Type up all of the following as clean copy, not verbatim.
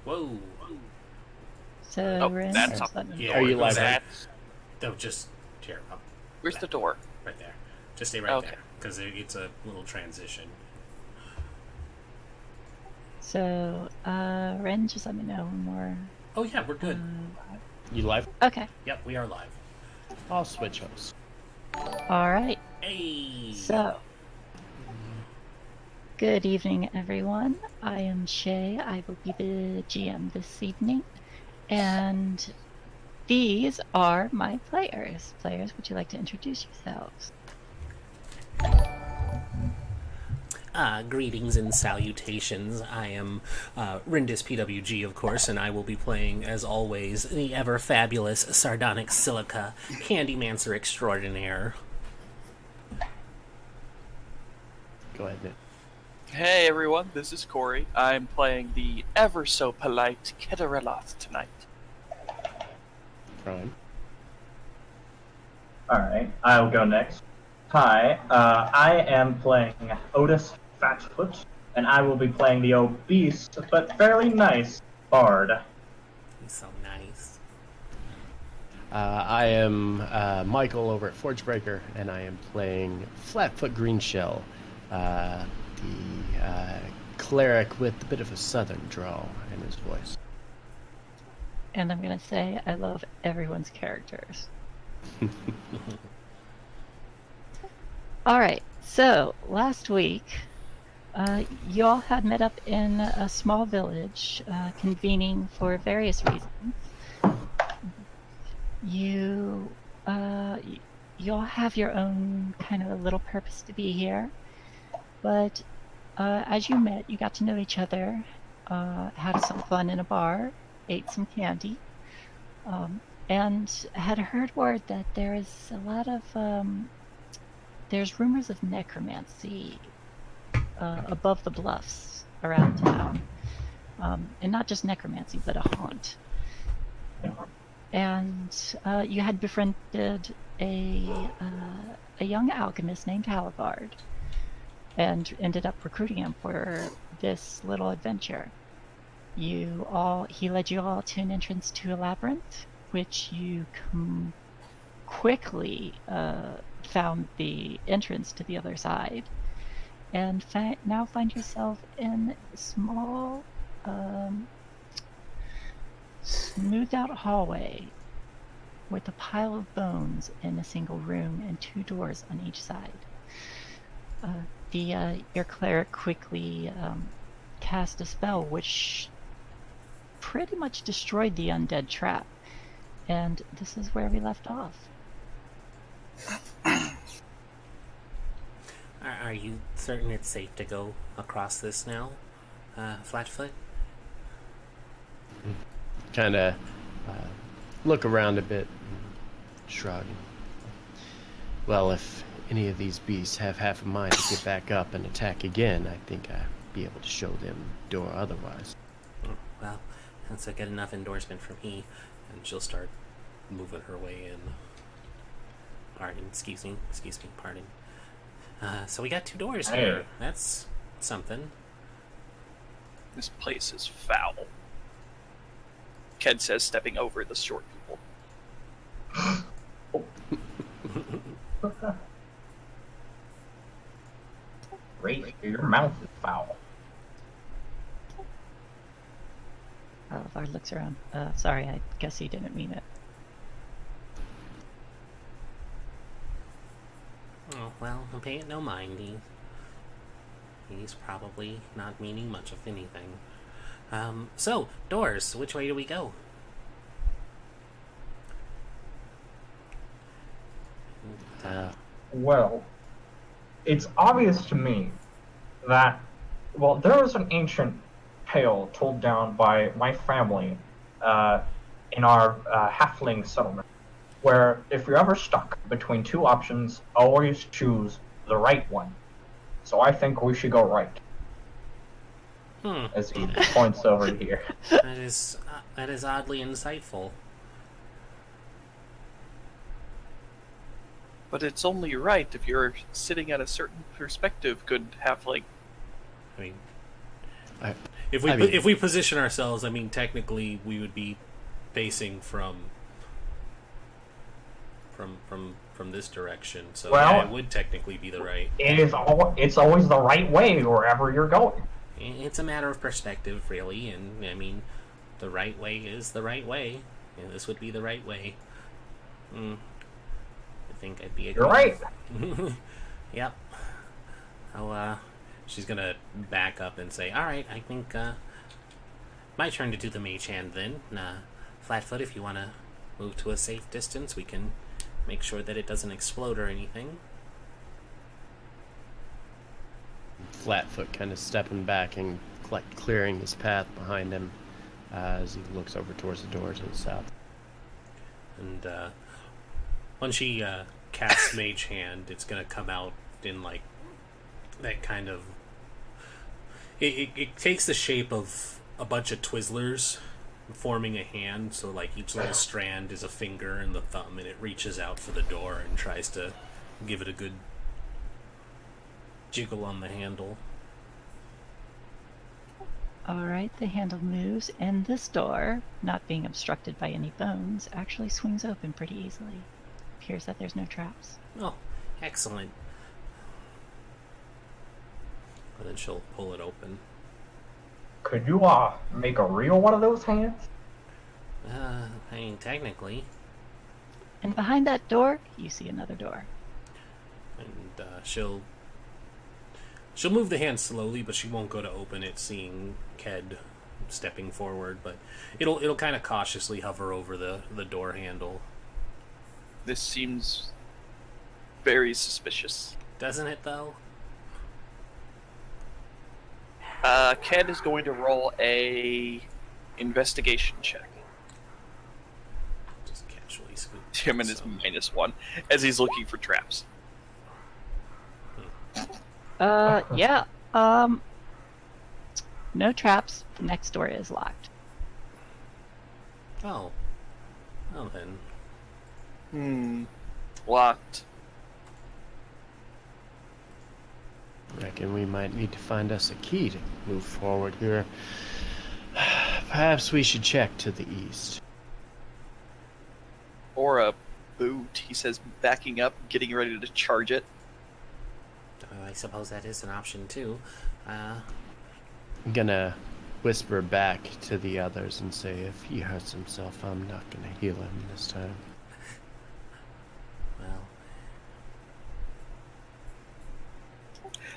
Whoa. So, that's Are you live? No, just here. Where's the door? Right there. Just stay right there, because it's a little transition. So, Ren, just let me know when we're... Oh yeah, we're good. You live? Okay. Yep, we are live. I'll switch hosts. All right. Hey! So, good evening, everyone. I am Shae. I will be the GM this evening. And these are my players. Players, would you like to introduce yourselves? Greetings and salutations. I am RindisPWG, of course, and I will be playing, as always, the ever-fabulous Sardonic Silica, Candymancer Extraordinaire. Go ahead, Nick. Hey everyone, this is Corey. I'm playing the ever-so-polite Kedareloth tonight. Prime. Alright, I'll go next. Hi, I am playing Otis Fatfoot, and I will be playing the obese but fairly nice Bard. He's so nice. I am Michael over at Forgebreaker, and I am playing Flatfoot Greenshell, the cleric with a bit of a southern drawl in his voice. And I'm going to say I love everyone's characters. All right, so last week, y'all had met up in a small village, convening for various reasons. Y'all have your own kind of a little purpose to be here, but as you met, you got to know each other, had some fun in a bar, ate some candy, and had heard word that there is a lot of there's rumors of necromancy above the bluffs around town. And not just necromancy, but a haunt. And you had befriended a young alchemist named Halivard and ended up recruiting him for this little adventure. He led you all to an entrance to a labyrinth, which you quickly found the entrance to the other side, and now find yourself in a small, smoothed out hallway with a pile of bones in a single room and 2 doors on each side. Your cleric quickly cast a spell which pretty much destroyed the undead trap, and this is where we left off. Are you certain it's safe to go across this now, Flatfoot? Kind of look around a bit, shrug. Well, if any of these beasts have half a mind to get back up and attack again, I think I'd be able to show them door otherwise. Well, that's a good enough endorsement from me, and she'll start moving her way in. Pardon, excuse me, pardon. So we got 2 doors here. That's something. This place is foul. Ked says, stepping over the short people. Great, your mouth is foul. Halivard looks around. Sorry, I guess he didn't mean it. Oh, well, I'm paying no mind. He's probably not meaning much of anything. So, doors, which way do we go? Well, it's obvious to me that, well, there was an ancient tale told down by my family in our halfling settlement, where if you're ever stuck between 2 options, always choose the right one. So I think we should go right. As he points over here. That is oddly insightful. But it's only right if you're sitting at a certain perspective, good halfling. I mean, if we position ourselves, I mean, technically we would be facing from this direction. So yeah, it would technically be the right. It's always the right way wherever you're going. It's a matter of perspective, really, and I mean, the right way is the right way, and this would be the right way. I think I'd be. You're right. Yep. She's gonna back up and say, "All right, I think my turn to do the mage hand then. Flatfoot, if you want to move to a safe distance, we can make sure that it doesn't explode or anything." Flatfoot kind of stepping back and clearing his path behind him as he looks over towards the door to the south. And when she casts Mage Hand, it's gonna come out in like that kind of. It takes the shape of a bunch of Twizzlers forming a hand, so like each little strand is a finger and the thumb, and it reaches out for the door and tries to give it a good jiggle on the handle. Alright, the handle moves, and this door, not being obstructed by any bones, actually swings open pretty easily. Appears that there's no traps. Oh, excellent. And then she'll pull it open. Could you make a real one of those hands? I mean, technically. And behind that door, you see another door. And she'll move the hand slowly, but she won't go to open it, seeing Ked stepping forward. But it'll kind of cautiously hover over the door handle. This seems very suspicious. Doesn't it, though? Ked is going to roll a investigation check. Just casually scoop. Tim and his -1 as he's looking for traps. Yeah. No traps. The next door is locked. Oh. Well then. Locked. Reckon we might need to find us a key to move forward here. Perhaps we should check to the east. Or a boot, he says, backing up, getting ready to charge it. I suppose that is an option, too. I'm gonna whisper back to the others and say, if he hurts himself, I'm not gonna heal him this time. Well,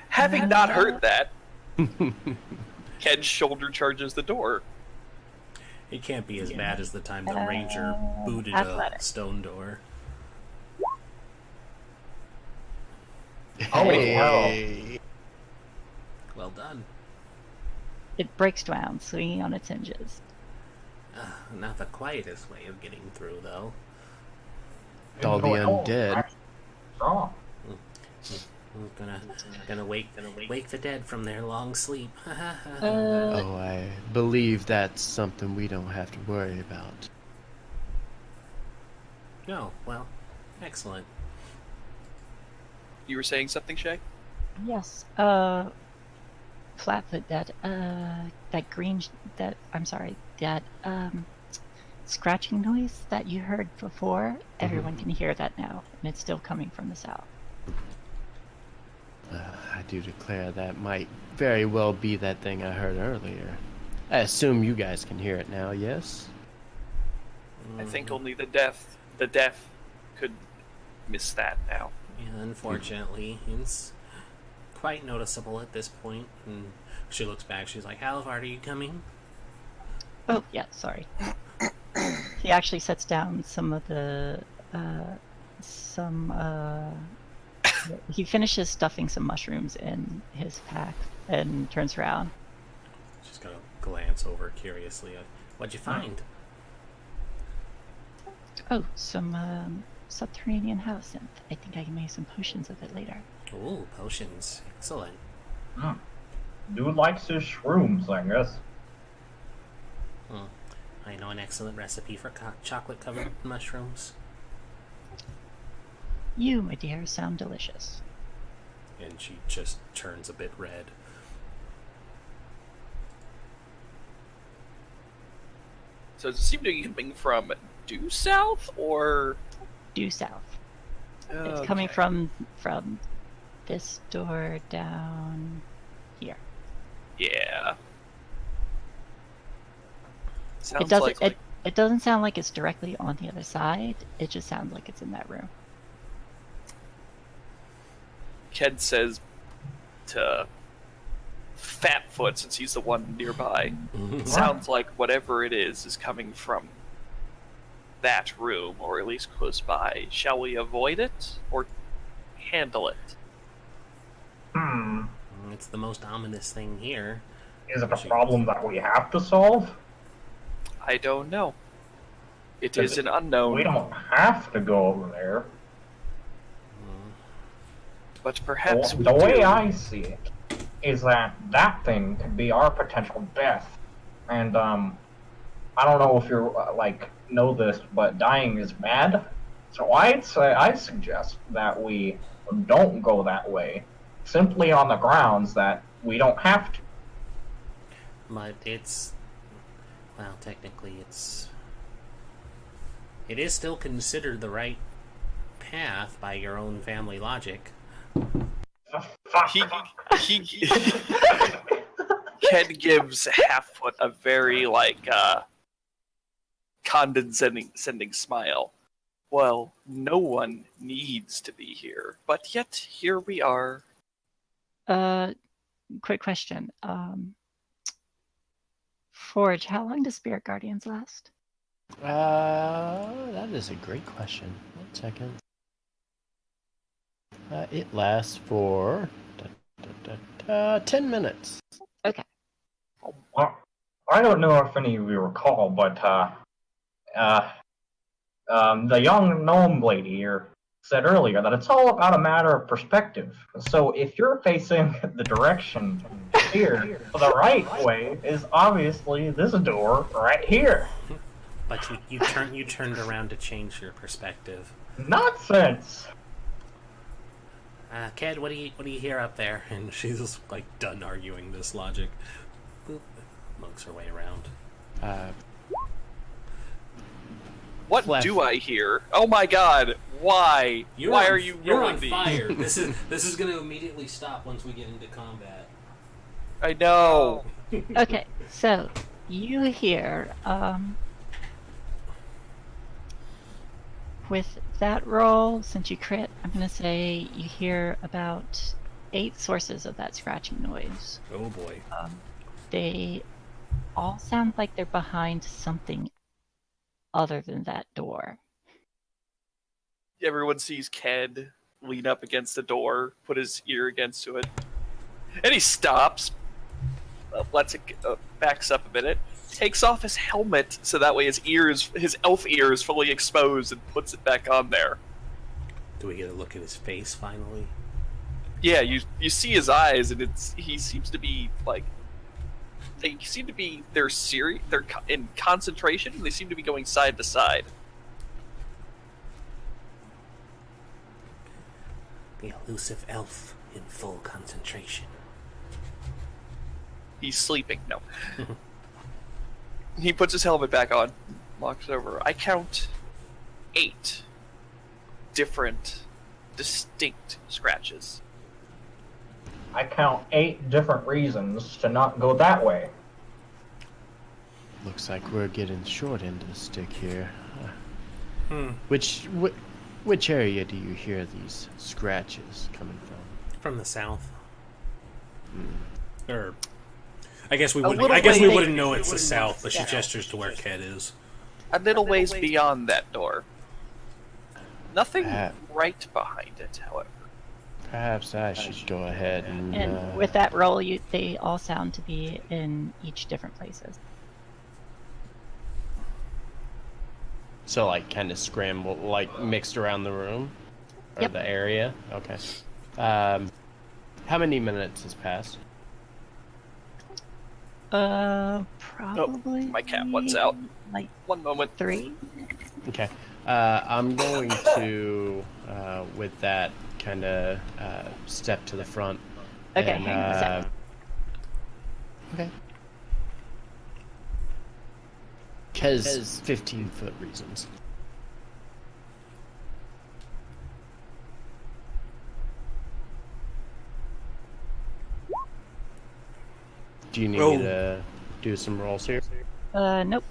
Having not heard that, Ked's shoulder charges the door. it can't be as bad as the time the ranger booted athletic. a stone door. Oh, Hey. Well done. It breaks down, swinging on its hinges. Not the quietest way of getting through, though. All the undead. Strong. Gonna wake the dead from their long sleep. Oh, I believe that's something we don't have to worry about. No, well, excellent. You were saying something, Shae? Yes. Flatfoot, that scratching noise that you heard before, everyone can hear that now, and it's still coming from the south. I do declare that might very well be that thing I heard earlier. I assume you guys can hear it now, yes? I think only the deaf could miss that now. Yeah, unfortunately, it's quite noticeable at this point. And she looks back. She's like, "Halvard, are you coming?" Oh, yeah, sorry. He actually sets down some of the, he finishes stuffing some mushrooms in his pack and turns around. She's gonna glance over curiously. What'd you find? Oh, some subterranean house, and I think I can make some potions of it later. Ooh, potions. Excellent. Dude likes his shrooms, I guess. I know an excellent recipe for chocolate-covered mushrooms. You, my dear, sound delicious. And she just turns a bit red. So does it seem to be coming from due south or Due south. It's Okay. coming from this door down here. Yeah. It Sounds doesn't. like It doesn't sound like it's directly on the other side. It just sounds like it's in that room. Ked says to Fatfoot, since he's the one nearby. It sounds like whatever it is coming from that room, or at least close by. Shall we avoid it or handle it? It's the most ominous thing here. Is it a problem that we have to solve? I don't know. It is an unknown. We don't have to go over there. But perhaps we The way do. I see it is that that thing could be our potential death. And, I don't know if you're, know this, but dying is bad. So I suggest that we don't go that way, simply on the grounds that we don't have to. But technically it is still considered the right path by your own family logic. He Ked gives Halffoot a very condescending smile. Well, no one needs to be here, but yet here we are. Quick question. Forge, how long does Spirit Guardians last? That is a great question. 1 second. It lasts for 10 minutes. Okay. Well, I don't know if any of you recall, but the young gnome lady here said earlier that it's all about a matter of perspective. So if you're facing the direction here, the right way is obviously this door right here. But you turned around to change your perspective. Nonsense. Ked, what do you hear up there? And she's just done arguing this logic. Boop. Monks her way around. What Fleff. do I hear? Oh my god! Why? Why are you You're rolling on these? fire. This is going to immediately stop once we get into combat. I know. Okay, so you hear, with that roll, since you crit, I'm going to say you hear about 8 sources of that scratching noise. Oh boy. They all sound like they're behind something other than that door. Everyone sees Ked lean up against the door, put his ear against to it, and he stops, lets it backs up a minute, takes off his helmet so that way his elf ear is fully exposed, and puts it back on there. Do we get a look at his face finally? Yeah, you see his eyes, and he seems to be they seem to be they're in concentration, and they seem to be going side to side. The elusive elf in full concentration. He's sleeping. No. He puts his helmet back on, walks over. I count 8 different, distinct scratches. I count 8 different reasons to not go that way. Looks like we're getting short end of the stick here. Which area do you hear these scratches coming from? From the south. Or I guess we A wouldn't. little I guess we ways- wouldn't know it's the south, but she gestures to where Ked is. A little ways beyond that door. Nothing Ah. right behind it, however. Perhaps I should go ahead and. And with that roll, they all sound to be in each different places. So, kind of scramble, mixed around the room? Or Yep. the area? Okay. How many minutes has passed? Probably. my cat wants out. Like 1 moment. 3. Okay. I'm going to, with that, kind of step to the front. Okay, and, hang on a second. Okay. has 15-foot reasons. Do you need me to do some rolls here? Nope.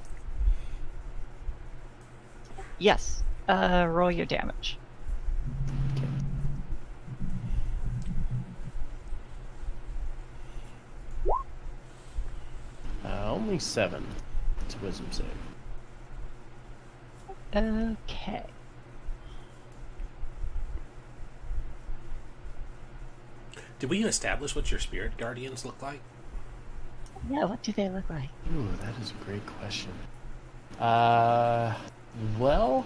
Yes. Roll your damage. Only 7. It's a wisdom save. Okay. Did we establish what your spirit guardians look like? Yeah, what do they look like? Ooh, that is a great question. Well,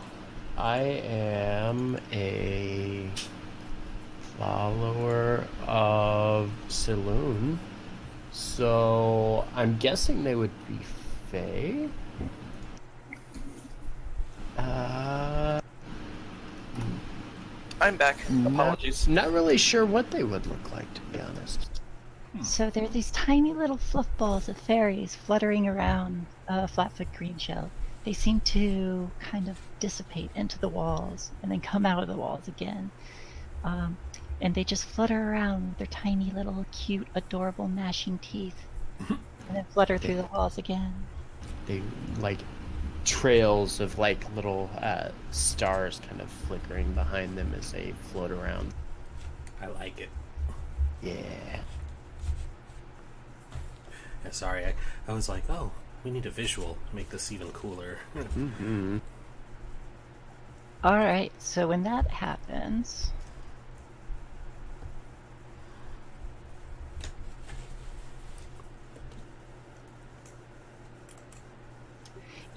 I am a follower of Saloon, so I'm guessing they would be Fae. I'm back. Apologies. Not really sure what they would look like, to be honest. So there are these tiny little fluff balls of fairies fluttering around a flatfoot green shell. They seem to kind of dissipate into the walls and then come out of the walls again. And they just flutter around with their tiny little cute, adorable gnashing teeth. And then flutter through the walls again. They like trails of like little stars kind of flickering behind them as they float around. I like it. Yeah. Yeah, sorry, I was like, oh, we need a visual to make this even cooler. Mm-hmm. Alright, so when that happens...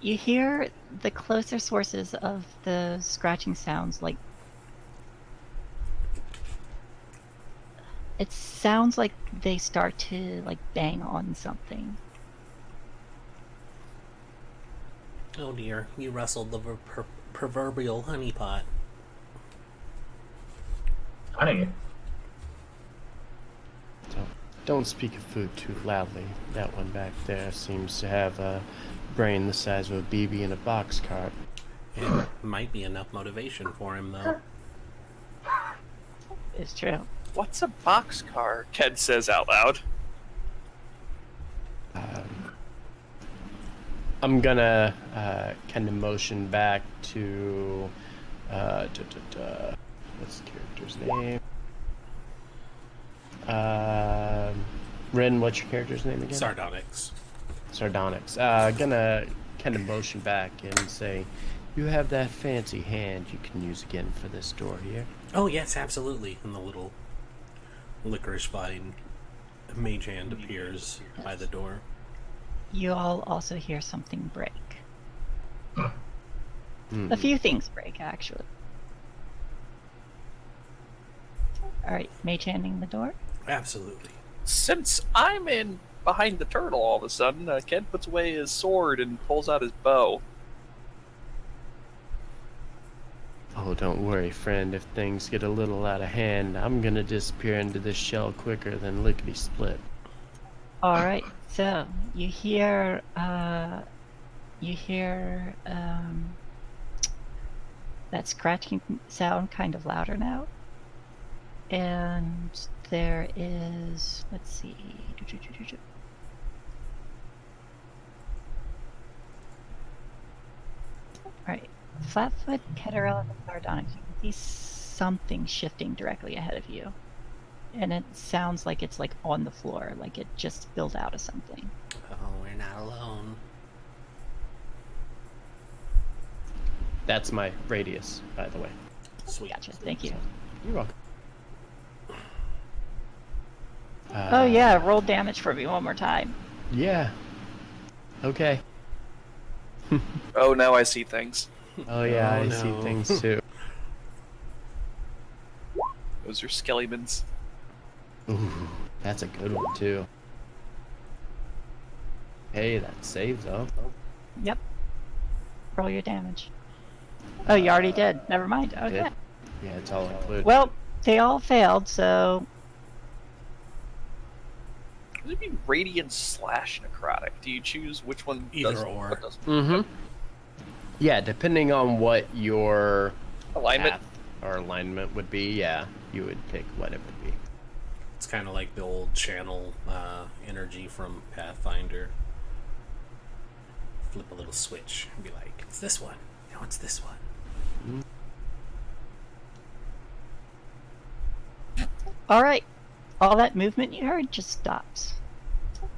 You hear the closer sources of the scratching sounds, like... It sounds like they start to, like, bang on something. Oh dear, you rustled the proverbial honeypot. Honey. Don't speak of food too loudly. That one back there seems to have a brain the size of a BB in a boxcar. It might be enough motivation for him, though. It's true. What's a boxcar? Ked says out loud. I'm gonna kind of motion back to what's the character's name? Rin, what's your character's name again? Sardonyx. Sardonyx. Gonna kind of motion back and say, you have that fancy hand you can use again for this door here. Oh, yes, absolutely. And the little licorice vine mage hand appears by the door. You all also hear something break. Hmm. A few things break, actually. Alright, mage handing the door. Absolutely. Since I'm in behind the turtle all of a sudden, Ked puts away his sword and pulls out his bow. Oh, don't worry, friend. If things get a little out of hand, I'm gonna disappear into this shell quicker than lickety-split. Alright, so you hear that scratching sound kind of louder now. And there is, let's see. Alright, Flatfoot, Ketterel, and Sardonyx. You can see something shifting directly ahead of you. And it sounds like it's like on the floor, like it just spilled out of something. Oh, we're not alone. That's my radius, by the way. Sweet. Gotcha, thank you. You're welcome. Oh yeah, roll damage for me one more time. Yeah. Okay. Oh, now I see things. Oh yeah, Oh, I see no. things too. Those are skelliemans. Ooh, that's a good one too. Hey, that saved though. Yep. Roll your damage. Oh, you already did. Never mind. Okay. Yeah, it's all included. Well, they all failed, so Would it be radiant / necrotic? Do you choose which one? Either does, or. What does Mm-hmm. Yeah, depending on what your alignment? path or alignment would be, yeah, you would pick what it would be. It's kind of like the old channel energy from Pathfinder. Flip a little switch and be like, it's this one. No, it's this one. All right. All that movement you heard just stops.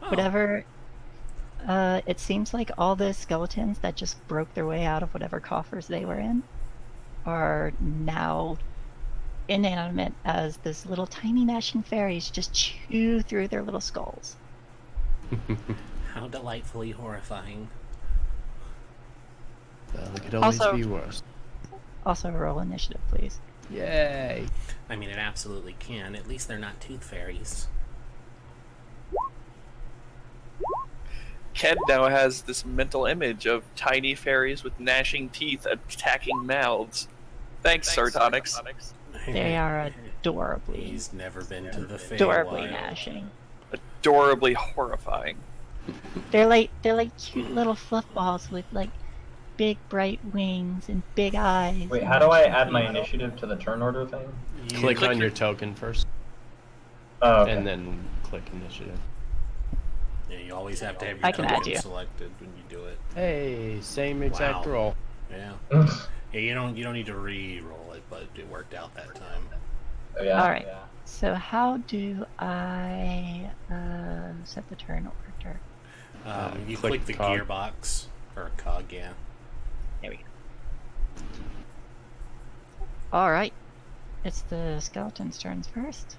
Oh. Whatever. It seems like all the skeletons that just broke their way out of whatever coffers they were in are now inanimate as this little tiny gnashing fairies just chew through their little skulls. How delightfully horrifying. Well, it could always Also- be worse. Also, roll initiative, please. Yay! I mean, it absolutely can. At least they're not tooth fairies. Ked now has this mental image of tiny fairies with gnashing teeth attacking mouths. Thanks, Sardonyx. They are adorably, He's never been to the adorably Feywild. gnashing. Adorably horrifying. They're like cute little fluff balls with like big bright wings and big eyes. Wait, and how do I add my initiative to the turn order thing? Click click on your- your token first, Oh, okay. and then click initiative. Yeah, you always have to have your I can add token you. selected when you do it. Hey, same exact Wow. roll. Yeah. Yeah, you don't need to re-roll it, but it worked out that time. Yeah, All right. yeah. So how do I set the turn order? You click click the cog. gearbox or cog, yeah. There we go. All right. It's the skeleton's turns first.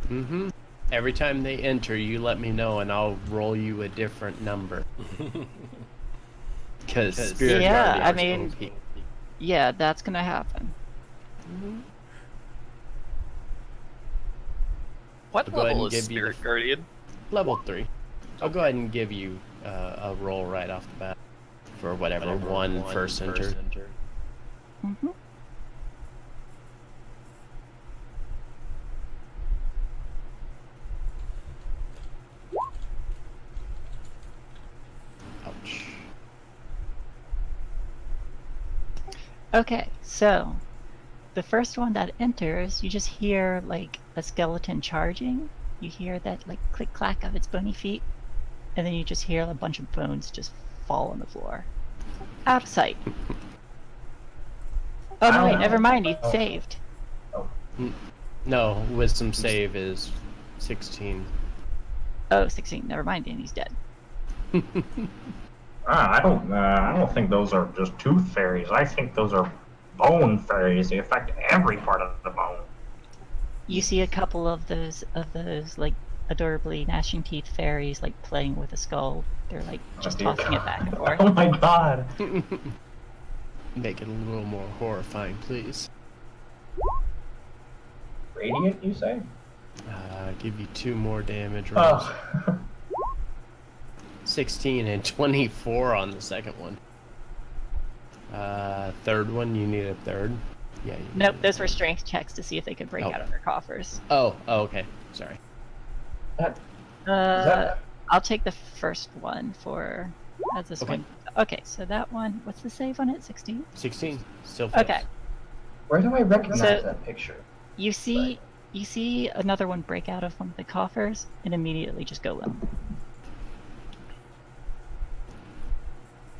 Mm-hmm. Every time they enter, you let me know, and I'll roll you a different number. Because Spirit Yeah, I Guardian's mean- OP. Yeah, that's gonna happen. What I'll go ahead level and is give you Spirit the- Guardian? Level 3. I'll go ahead and give you a roll right off the bat for whatever one first enter. Mm-hmm. Ouch. Okay, so the first one that enters, you just hear like a skeleton charging. You hear that like click clack of its bony feet, and then you just hear a bunch of bones just fall on the floor. Out of sight. Oh no, wait, never mind, he saved. No, wisdom save is 16. Oh, 16, never mind, and he's dead. I don't think those are just tooth fairies. I think those are bone fairies. They affect every part of the bone. You see a couple of those like adorably gnashing teeth fairies like playing with a skull. They're like just dear tossing it back and forth. Oh my god. Make it a little more horrifying, please. Radiant, you say? Give you 2 more damage rolls. Oh. 16 and 24 on the second one. Third one, you need a third? Yeah. You Nope, need a those were third. strength checks to see if they could break Oh. out of their coffers. Oh, okay. Sorry. Is that- I'll take the first one for as this Okay. one. Okay, so that one, what's the save on it? 16? 16. Still fails. Okay. Where do I recognize So- that picture? You see another one break out of one of the coffers and immediately just go limp.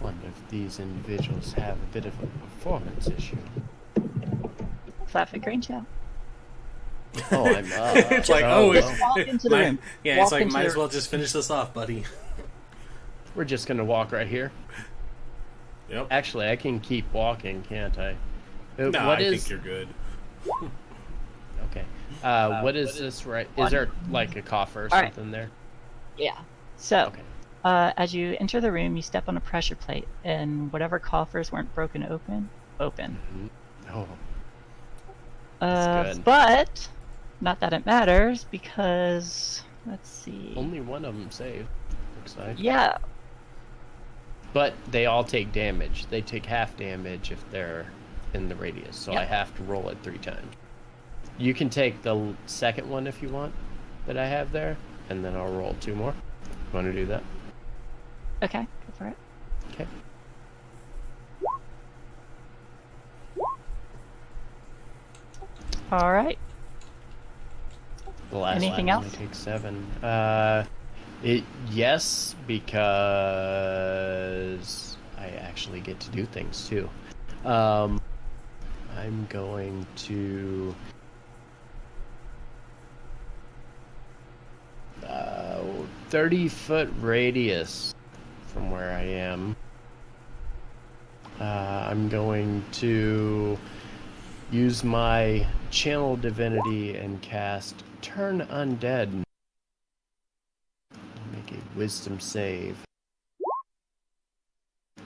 Wonder if these individuals have a bit of a performance issue. Flat foot crane shell. Oh, I'm It's like, oh, well. Walk into the Might- room. yeah, Walk it's like, into might the as well just finish this off, buddy. We're just gonna walk right here. Yep. Actually, I can keep walking, can't I? No, What I is- think you're good. Okay. What is this right? Is there like a coffer or All right. something there? Yeah. So, Okay. as you enter the room, you step on a pressure plate, and whatever coffers weren't broken open. Oh, That's good. But not that it matters because let's see. only one of them saved. Looks like. Yeah. But they all take damage. They take half damage if they're in the radius, so I Yep. have to roll it 3 times. You can take the second one if you want that I have there. and then I'll roll 2 more. Want to do that? Okay, go for it. Okay. All right. The last Anything one only else? takes 7. Yes, because I actually get to do things too. I'm going to 30-foot radius from where I am. I'm going to use my channel divinity and cast Turn Undead. Make a wisdom save.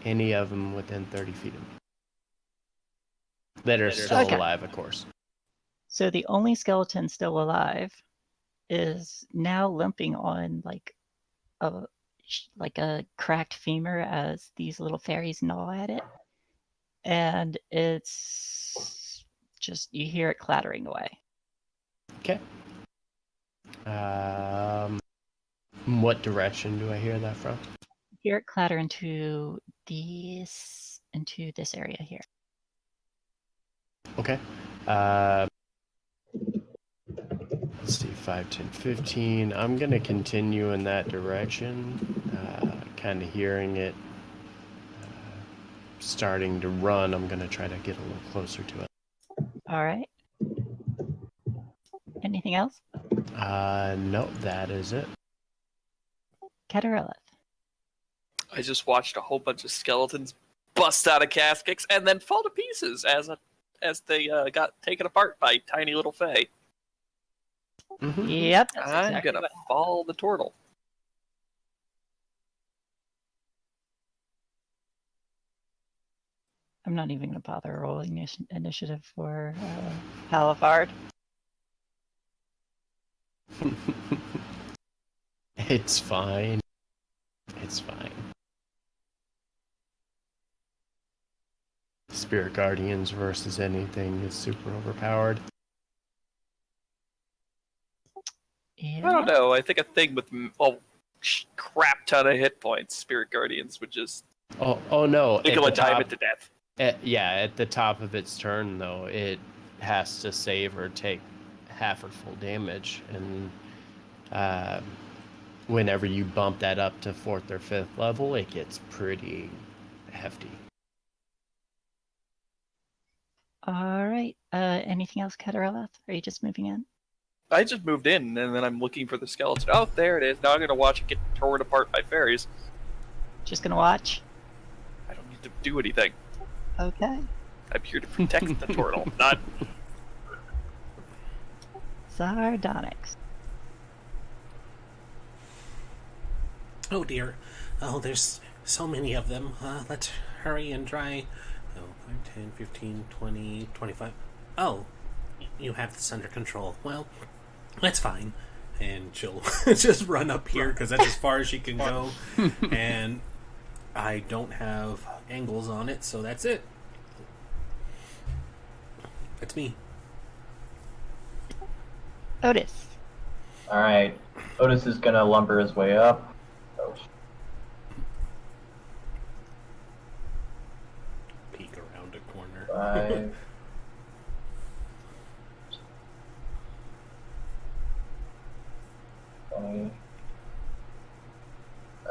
Any of them within 30 feet of me. That are still Okay. alive, of course. So the only skeleton still alive is now limping on like a cracked femur as these little fairies gnaw at it, and it's just you hear it clattering away. Okay. What direction do I hear that from? You hear it clatter into this area here. Okay. Let's see, 5, 10, 15. I'm going to continue in that direction, kind of hearing it starting to run. I'm going to try to get a little closer to it. All right. Anything else? No, that is it. Catarella. I just watched a whole bunch of skeletons bust out of caskets and then fall to pieces as they got taken apart by tiny little fae. Mm-hmm. Yep. That's I'm exactly gonna what fall the turtle. I'm not even going to bother rolling initiative for Halifard. It's fine. It's fine. Spirit Guardians versus anything is super overpowered. Yeah. I don't know. I think a thing with crap ton of hit points, Spirit Guardians would just Oh no! nickel and dime it to death. At the top of its turn, though, it has to save or take half or full damage, and whenever you bump that up to 4th or 5th level, it gets pretty hefty. All right. Anything else, Catarella? Are you just moving in? I just moved in, and then I'm looking for the skeleton. Oh, there it is. Now I'm gonna watch it get torn apart by fairies. Just gonna watch? I don't need to do anything. Okay. I'm here to protect the turtle, not... Sardonyx. Oh dear. Oh, there's so many of them. Let's hurry and try. Oh, 5, 10, 15, 20, 25. Oh, you have this under control. Well, that's fine. And she'll just run up here because that's as far as she can go. And I don't have angles on it, so that's it. That's me. Otis. Alright. Otis is gonna lumber his way up. Oh. Peek around a corner. 5.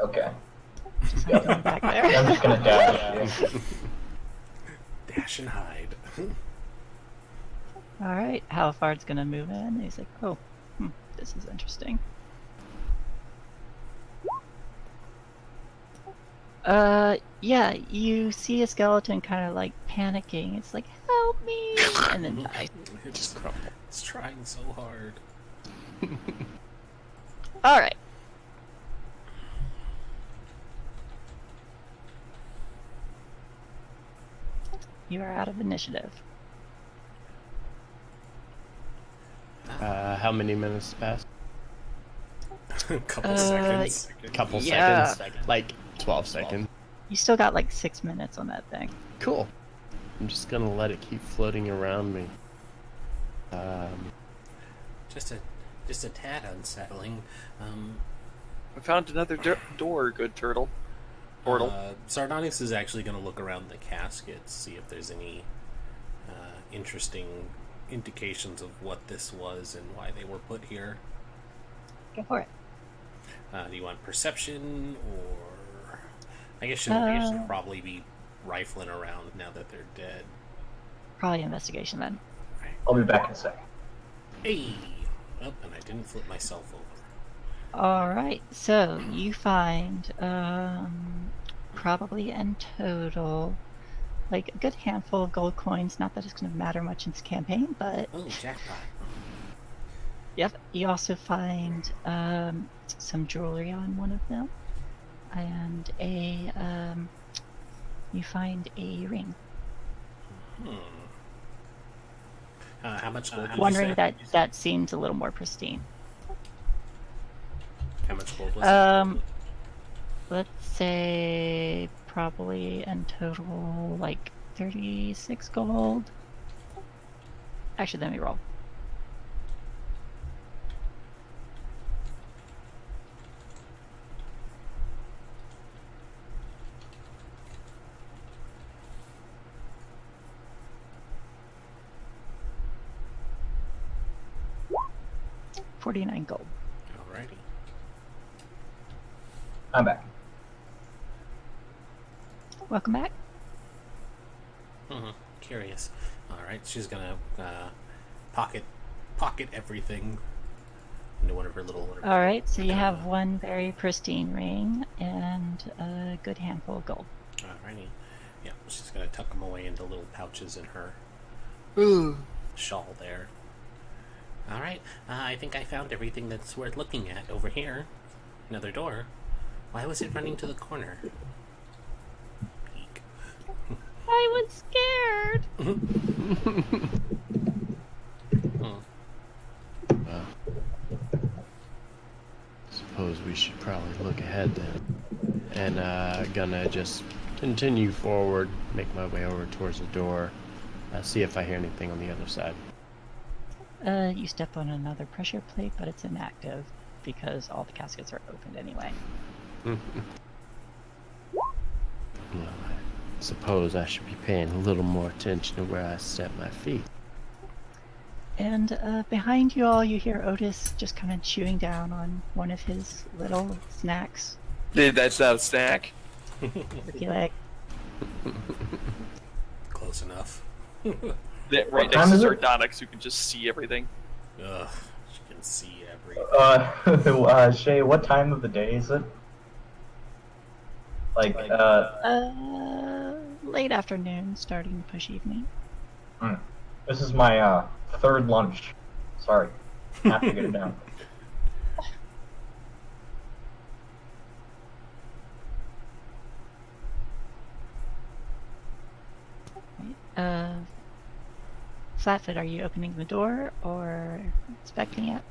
Okay. Just going back there. I'm just gonna dash. Dash and hide. All right. Halifard's gonna move in. He's like, oh, this is interesting. Yeah, you see a skeleton kind of like panicking. It's like, help me, and then die. It's trying so hard. All right. You are out of initiative. How many minutes passed? Couple seconds. Couple Yeah. seconds. Like 12 seconds. You still got like 6 minutes on that thing. Cool. I'm just gonna let it keep floating around me. Just a just a tad unsettling. I found another door, good turtle. Portal. Sardonyx is actually going to look around the caskets, see if there's any interesting indications of what this was and why they were put here. Go for it. Do you want perception, or I guess she'll probably be rifling around now that they're dead. Probably investigation then. Right. I'll be back in a sec. Hey! Oh, and I didn't flip myself over. Alright, so you find probably in total like a good handful of gold coins. Not that it's going to matter much in this campaign, but Oh, jackpot. yep. You also find some jewelry on one of them, and you find a ring. How much gold did Wondering you say? that seems a little more pristine. How much gold was it? Let's say probably in total like 36 gold. Actually, let me roll. $49 gold. Alrighty. I'm back. Welcome back. Curious. Alright, she's gonna pocket everything into one of her little... All right, so you have one very pristine ring and a good handful of gold. Alrighty. Yeah, she's gonna tuck them away into little pouches in her shawl there. Alright, I think I found everything that's worth looking at over here. Another door. Why was it running to the corner? Peek. I was scared. Well, suppose we should probably look ahead then. And gonna just continue forward, make my way over towards the door, see if I hear anything on the other side. You step on another pressure plate, but it's inactive because all the caskets are opened anyway. Well, I suppose I should be paying a little more attention to where I step my feet. And behind you all, you hear Otis just kind of chewing down on one of his little snacks. That's not a snack. Turkey leg. Close enough. Right What next time to is it? Sardonyx, who can just see everything. Ugh, she can see everything. Shae, what time of the day is it? Late afternoon, starting to push evening. This is my third lunch. Sorry, have to get it down. Flatfoot, are you opening the door or inspecting it?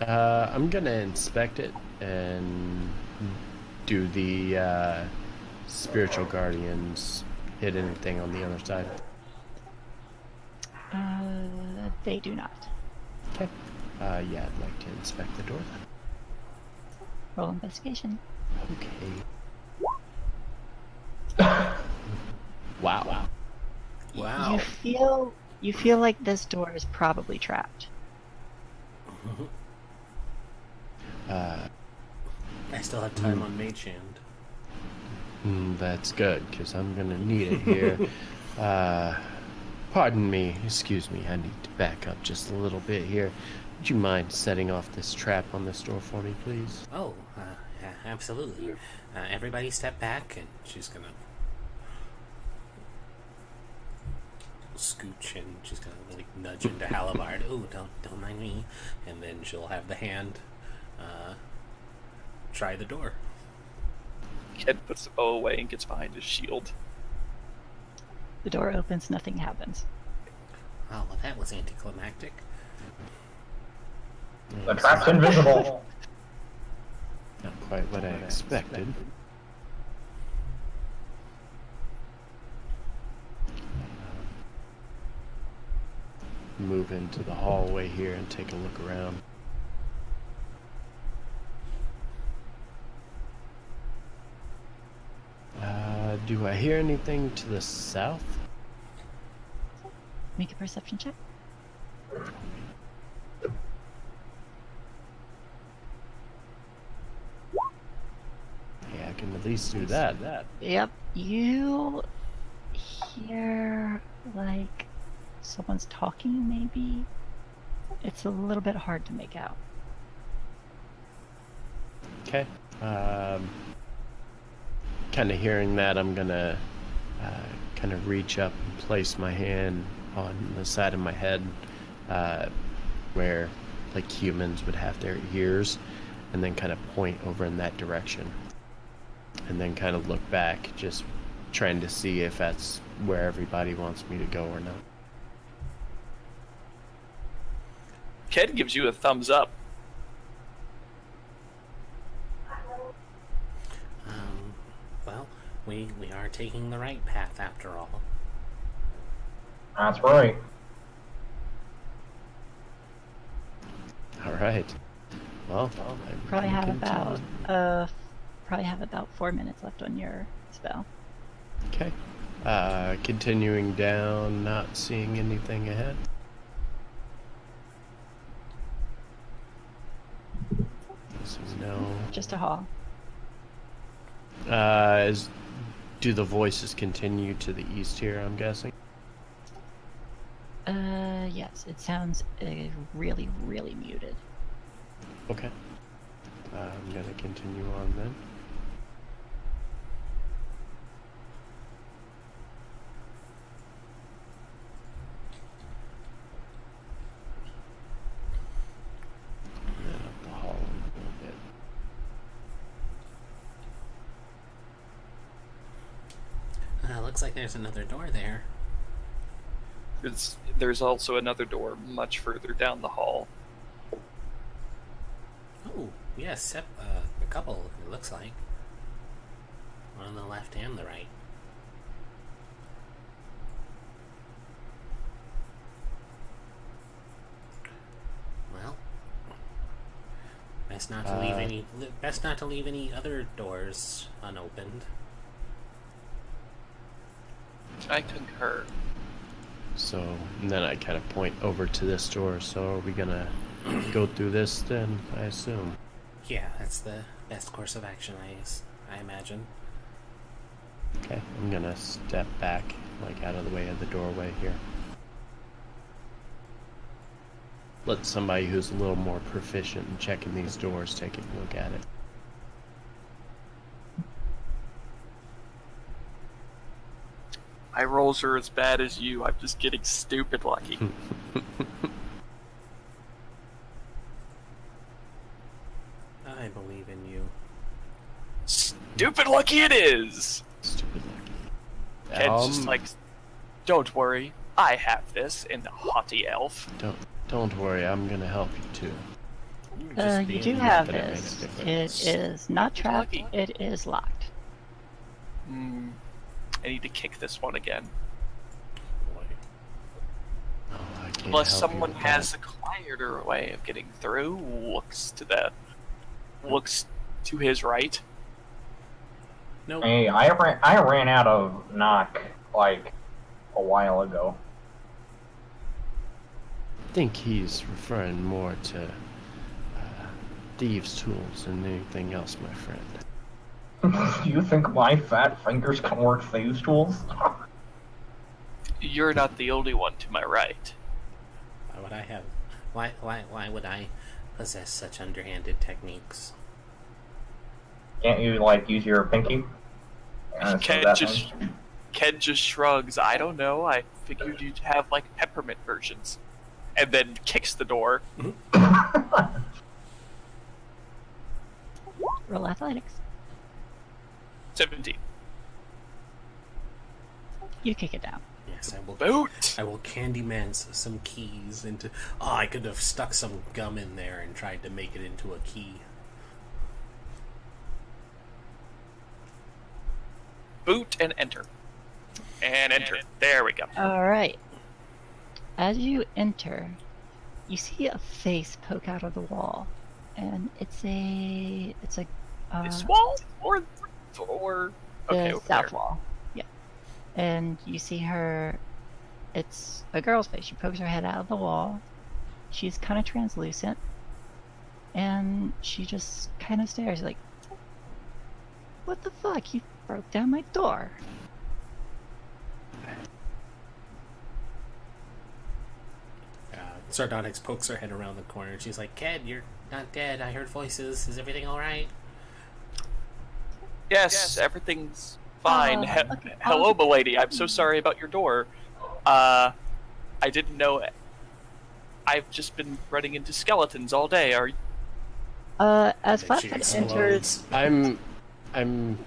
I'm gonna inspect it and do the spiritual guardians hit anything on the other side. They do not. Okay. Yeah, I'd like to inspect the door then. Roll investigation. Okay. Wow. Wow. You feel like this door is probably trapped. I still have time on Mage Hand. That's good, because I'm gonna need it here. Pardon me, excuse me, I need to back up just a little bit here. Would you mind setting off this trap on this door for me, please? Oh, yeah, absolutely. Everybody step back, and she's gonna scooch and she's gonna like nudge into Halibard. Oh, don't mind me. And then she'll have the hand try the door. Ked puts the bow away and gets behind his shield. The door opens, nothing happens. Oh, well, that was anticlimactic. The trap's invisible. Not quite what I expected. Move into the hallway here and take a look around. Do I hear anything to the south? Make a perception check. Yeah, I can at least do that. Yep, you hear like someone's talking, maybe. It's a little bit hard to make out. Okay. Kind of hearing that, I'm gonna kind of reach up and place my hand on the side of my head, where like humans would have their ears, and then kind of point over in that direction, and then kind of look back, just trying to see if that's where everybody wants me to go or not. Ked gives you a thumbs up. Well, we are taking the right path after all. That's right. All right. Well, I Probably will have continue. about 4 minutes left on your spell. Okay. Continuing down, not seeing anything ahead. This is no. Just a hall. Do the voices continue to the east here, I'm guessing? Yes, it sounds really, really muted. Okay. I'm gonna continue on then. And then up the hall a little bit. Looks like there's another door there. There's also another door much further down the hall. Oh, yes, a couple, it looks like. One on the left and the right. Well, best not to leave any other doors unopened. I concur. So, and then I kind of point over to this door. So, are we gonna go through this then, I assume? Yeah, that's the best course of action, I imagine. Okay, I'm gonna step back, like out of the way of the doorway here. Let somebody who's a little more proficient in checking these doors take a look at it. My rolls are as bad as you. I'm just getting stupid lucky. I believe in you. Stupid lucky it is! Stupid lucky. Ked's just like, don't worry, I have this in the haughty elf. Don't worry, I'm gonna help you too. You do have that it makes this. a It difference. is not trapped. Lucky. It is locked. I need to kick this one again. Boy. Oh, I can't Unless help you someone with has that. a quieter way of getting through, looks to his right. Nope. Hey, I ran out of knock like a while ago. I think he's referring more to thieves' tools than anything else, my friend. Do you think my fat fingers can work thieves' tools? You're not the only one to my right. Why would I have? Why would I possess such underhanded techniques? Can't you like use your pinky? Ken just shrugs. I don't know. I figured you'd have like peppermint versions, and then kicks the door. Roll athletics. 17. You kick it down. Yes, I will. Boot. I will Candyman some keys into. Oh, I could have stuck some gum in there and tried to make it into a key. Boot and enter. And enter. There we go. All right. As you enter, you see a face poke out of the wall, and it's a This wall or the okay, over south there. wall. and you see her. It's a girl's face. She pokes her head out of the wall. She's kind of translucent, and she just kind of stares like, "What the fuck? You broke down my door." Sardonyx pokes her head around the corner. She's like, "Ked, you're not dead. I heard voices. Is everything all right?" Yes, everything's fine. Okay. Hello, milady. I'm so sorry about your door. I didn't know. I've just been running into skeletons all day. Are you? As She Flatfoot enters, explodes. I'm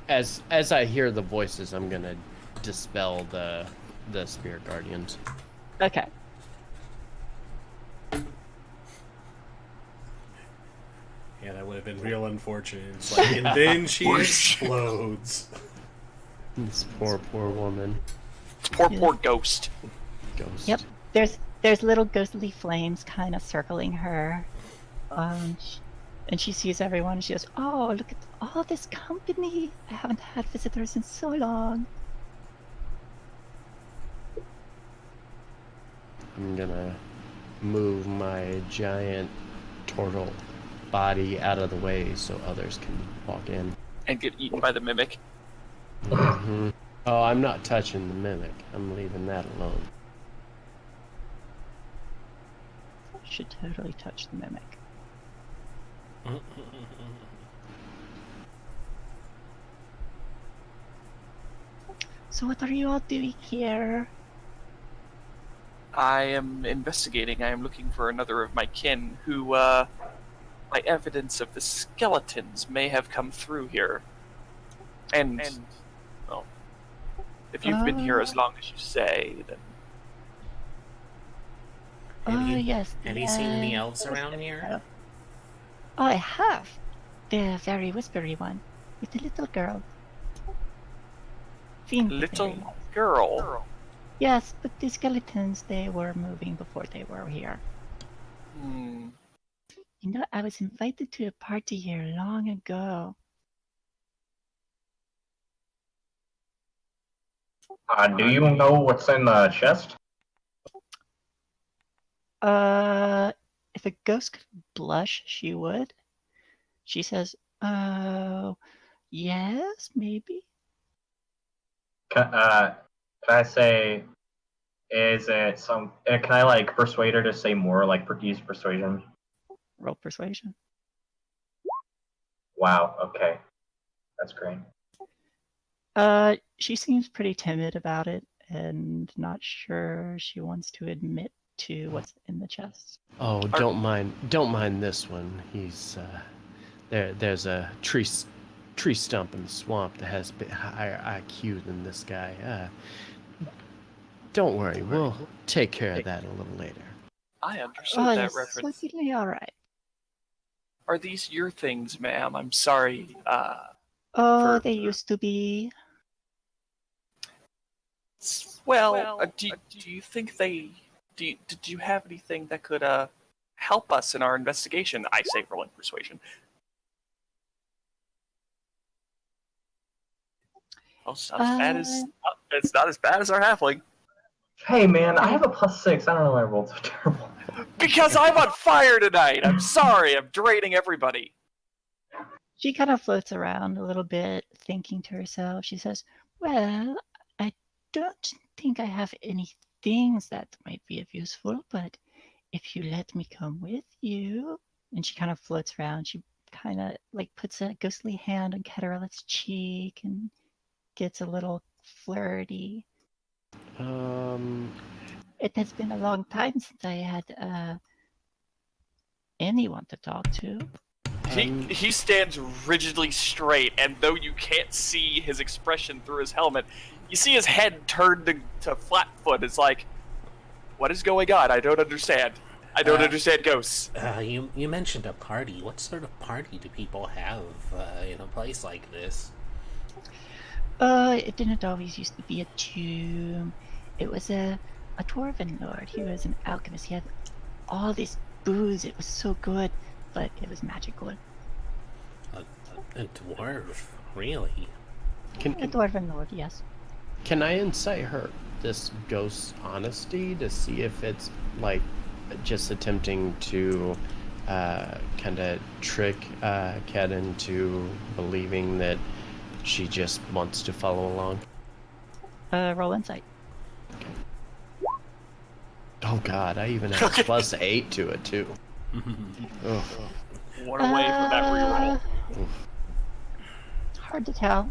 as I hear the voices, I'm gonna dispel the spirit guardians. okay. Yeah, that would have been real unfortunate. It's like, and then she explodes. This poor woman. Poor ghost. Ghost. Yep. There's little ghostly flames kind of circling her. And she sees everyone and she goes, "Oh, look at all this company. I haven't had visitors in so long." I'm gonna move my giant turtle body out of the way so others can walk in. And get eaten by the mimic. Mm-hmm. Oh, I'm not touching the mimic. I'm leaving that alone. Should totally touch the mimic. So what are you all doing here? I am investigating. I am looking for another of my kin who, by evidence of the skeletons, may have come through here. And well, if you've been here as long as you say, then... Yes. Have you seen any elves around here? Oh, I have. The very whispery one, with the little girl. Little girl? Yes, but the skeletons, they were moving before they were here. Hmm. You know, I was invited to a party here long ago. Do you know what's in the chest? If a ghost could blush, she would. She says, "Oh, yes, maybe." Can I say, is it some? Can I like persuade her to say more, like use persuasion? Roll persuasion. Wow. Okay, that's great. She seems pretty timid about it and not sure she wants to admit to what's in the chest. Oh, don't mind this one. He's there's a tree stump in the swamp that has a bit higher IQ than this guy. Don't worry, we'll take care of that a little later. I understood that yes, reference. certainly all right. Are these your things, ma'am? I'm sorry. Oh, they used to be. Well, do you think they... Did you have anything that could help us in our investigation? I say rolling persuasion. Oh, it's not as bad as... It's not as bad as our halfling. Hey man, I have a +6. I don't know why I rolled so terrible. Because I'm on fire tonight! I'm sorry, I'm draining everybody. She kind of floats around a little bit, thinking to herself. She says, "Well, I don't think I have any things that might be of useful, but if you let me come with you..." And she kind of floats around. She kind of like puts a ghostly hand on Catarala's cheek and gets a little flirty. It has been a long time since I had anyone to talk to. He stands rigidly straight, and though you can't see his expression through his helmet, you see his head turned to Flatfoot. It's like, what is going on? I don't understand. I don't understand ghosts. You mentioned a party. What sort of party do people have in a place like this? It didn't always used to be a tomb. It was a dwarven lord. He was an alchemist. He had all this booze. It was so good, but it was magical. A dwarf? Really? A dwarven lord, yes. Can I insight her this ghost's honesty to see if it's like just attempting to kind of trick Kat into believing that she just wants to follow along? Roll insight. Oh God, I even have a +8 to it too. Ugh. One away from that reroll. Oof. Hard to tell.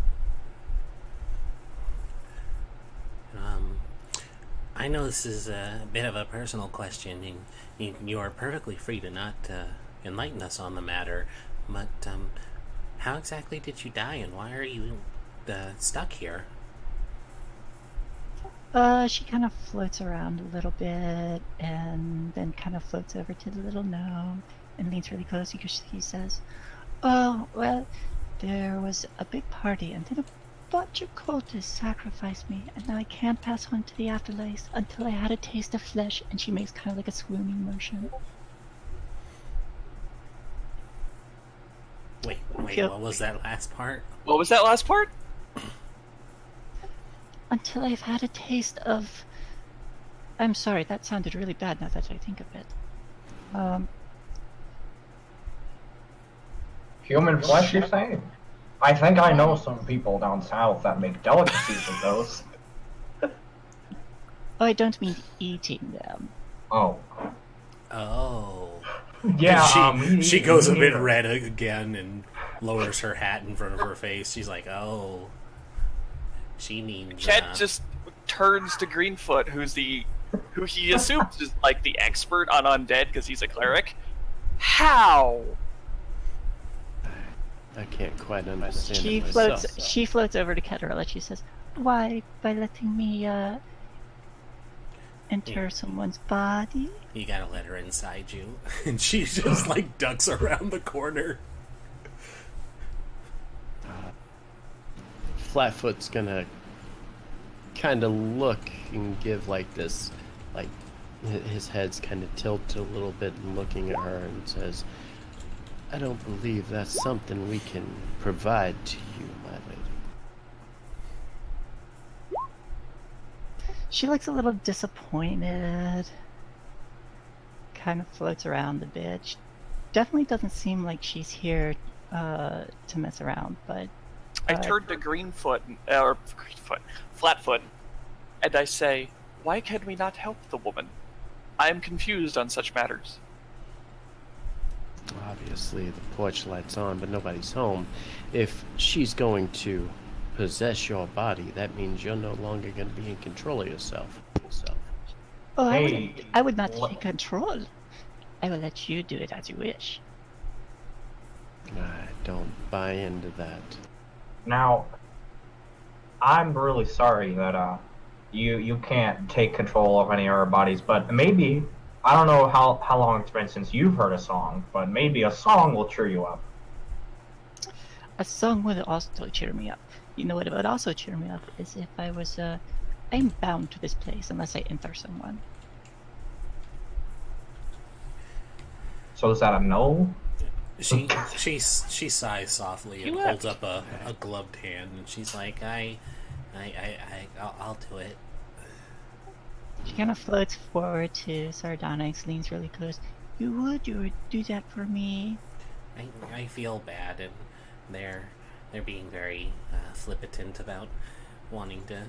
I know this is a bit of a personal question, and you are perfectly free to not enlighten us on the matter, but how exactly did you die, and why are you stuck here? She kind of floats around a little bit, and then kind of floats over to the little gnome, and leans really close because he says, "Oh, well, there was a big party, and then a bunch of cultists sacrificed me, and now I can't pass on to the afterlife until I had a taste of flesh." And she makes kind of like a swooning motion. Wait, Yep. what was that last part? What was that last part? Until I've had a taste of... I'm sorry, that sounded really bad now that I think of it. Human flesh, you say? I think I know some people down south that make delicacies of those. Oh, I don't mean eating them. Oh. Oh. Yeah, She goes a bit red again and lowers her hat in front of her face. She's like, oh. She means... Cat just turns to Greenfoot, who he assumes is like the expert on undead because he's a cleric. How? I can't quite understand. She it floats. myself. She floats over to Keturel and she says, "Why, by letting me enter someone's body?" You gotta let her inside you. And she just, like, ducks around the corner. Flatfoot's gonna kind of look and give like this, like his head's kind of tilted a little bit and looking at her and says, "I don't believe that's something we can provide to you, my lady." She looks a little disappointed. Kind of floats around a bit. She definitely doesn't seem like she's here to mess around, but I turn to Flatfoot, and I say, "Why can we not help the woman? I am confused on such matters." Obviously, the porch light's on, but nobody's home. If she's going to possess your body, that means you're no longer going to be in control of yourself. oh, Hey, I would not what- take control. I will let you do it as you wish. I don't buy into that. Now, I'm really sorry that you can't take control of any of our bodies, but maybe, I don't know how long it's been since you've heard a song, but maybe a song will cheer you up. A song would also cheer me up. You know what would also cheer me up is if I was I'm bound to this place unless I enter someone. So is that a no? She sighs softly and You holds left. up a gloved hand, and she's like, I'll do it. She kind of floats forward to Sardonyx, leans really close. You would do that for me. I feel bad, and they're being very flippant about wanting to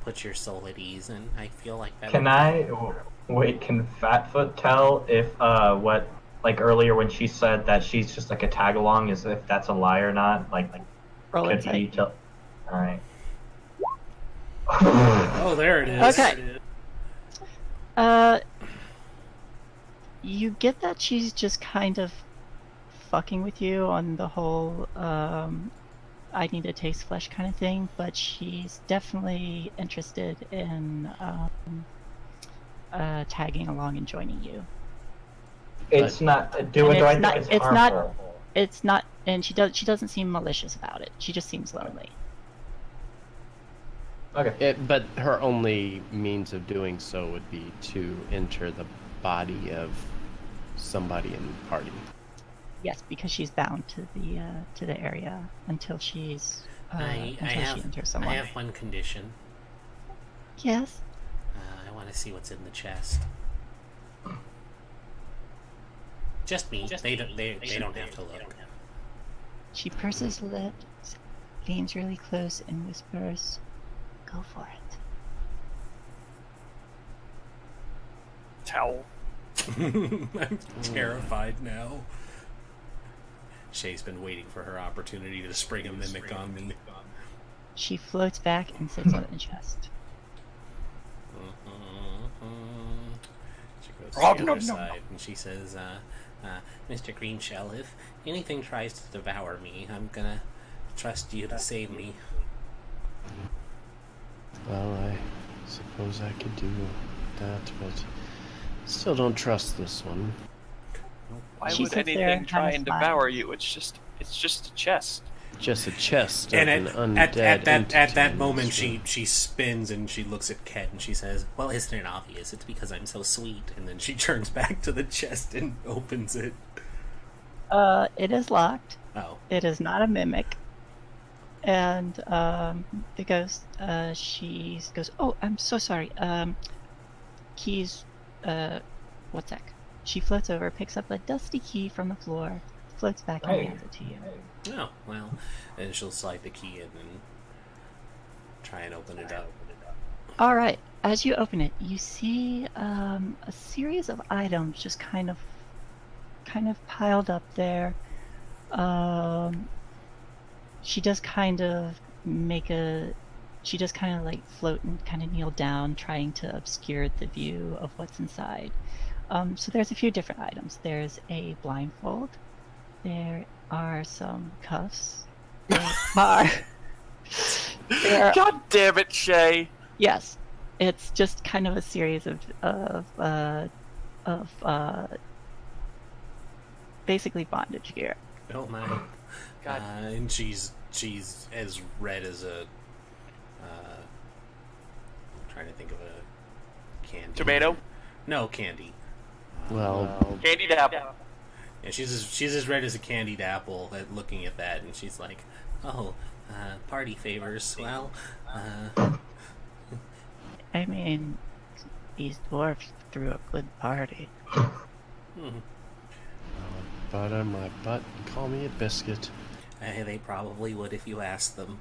put your soul at ease, and I feel like that. Can Fatfoot tell if what, like earlier when she said that she's just like a tag along, is if that's a lie or not? Like Roll could he insight. tell? All right. Oh, there it is. Okay. You get that she's just kind of fucking with you on the whole I need to taste flesh kind of thing, but she's definitely interested in tagging along and joining you. It's not. Do And I it's not- think it's not- harmful? It's not, and she doesn't seem malicious about it. She just seems lonely. Okay. But her only means of doing so would be to enter the body of somebody in the party. Yes, because she's bound to the area until she's I until she enters someone. have one condition. Yes? I want to see what's in the chest. Just me. They don't have to look. She purses lips, leans really close, and whispers, "Go for it." Towel. I'm terrified now. Shae's been waiting for her opportunity to spring a mimic on me. She floats back and sits on the chest. She goes to the other side and she says, Mr. Greenshell, if anything tries to devour me, I'm gonna trust you to save me. Well, I suppose I could do that, but still don't trust this one. Why She would sits there anything and try kinda and devour smiles. you? It's just a chest. Just a chest of And an undead at that entity. moment, she spins and she looks at Ket and she says, "Well, isn't it obvious? It's because I'm so sweet." And then she turns back to the chest and opens it. It is locked. Oh, It is not a mimic. And the ghost, she goes, "Oh, I'm so sorry. Keys, one sec." She floats over, picks up a dusty key from the floor, floats back and Hey. hands it to you. oh, well, and she'll slide the key in and try and open it up. All right. As you open it, you see a series of items just kind of piled up there. She does kind of like float and kind of kneel down, trying to obscure the view of what's inside. So there's a few different items. There's a blindfold. There are some cuffs. There are. God damn it, Shae! Yes, it's just kind of a series of basically bondage gear. Oh my! God. And she's as red as a. I'm trying to think of a candy. Tomato? No candy. Well, Candied apple. Yeah, she's as red as a candied apple at looking at that, and she's like, "Oh, party favors. Well, I mean, these dwarves threw a good party. butter my butt and call me a biscuit. they probably would if you asked them."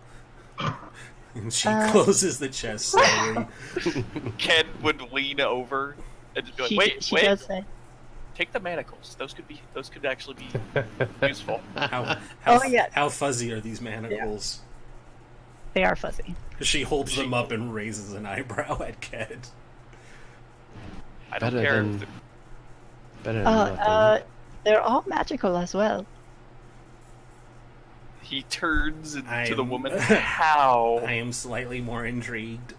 And she closes the chest slowly. Ken would lean over and just be like, She wait, does say, take the manacles. Those could actually be useful. How fuzzy are these manacles? they are fuzzy. She holds them up and raises an eyebrow at Ket. I don't Better care. than nothing. They're all magical as well. He turns to the I'm- woman. How? I am slightly more intrigued.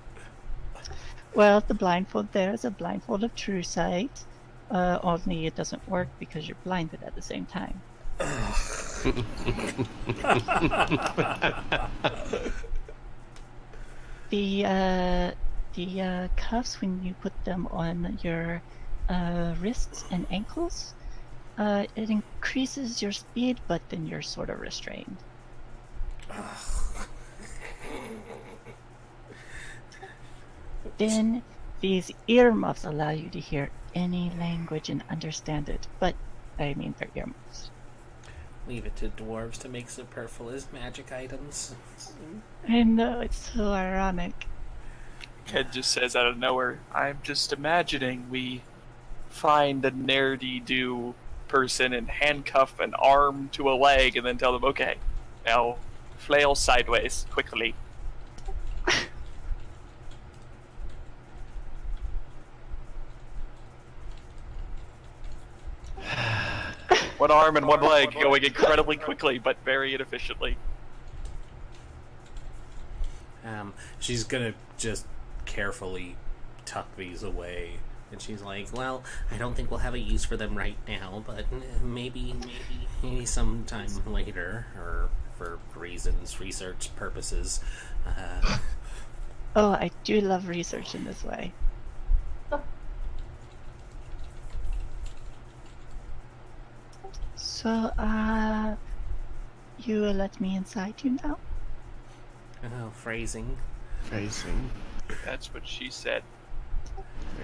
Well, the blindfold there is a blindfold of true sight. Only it doesn't work because you're blinded at the same time. The cuffs, when you put them on your wrists and ankles, it increases your speed, but then you're sort of restrained. Then these earmuffs allow you to hear any language and understand it, but I mean they're earmuffs. Leave it to dwarves to make superfluous magic items. I know, it's so ironic. Ken just says out of nowhere, I'm just imagining we find a ne'er-do person and handcuff an arm to a leg and then tell them, okay, now flail sideways quickly. One arm and one leg going incredibly quickly, but very inefficiently. She's gonna just carefully tuck these away, and she's like, "Well, I don't think we'll have a use for them right now, but maybe sometime later, or for research purposes." Oh, I do love research in this way. So, you will let me inside you now? Oh, phrasing. Phrasing. That's what she said.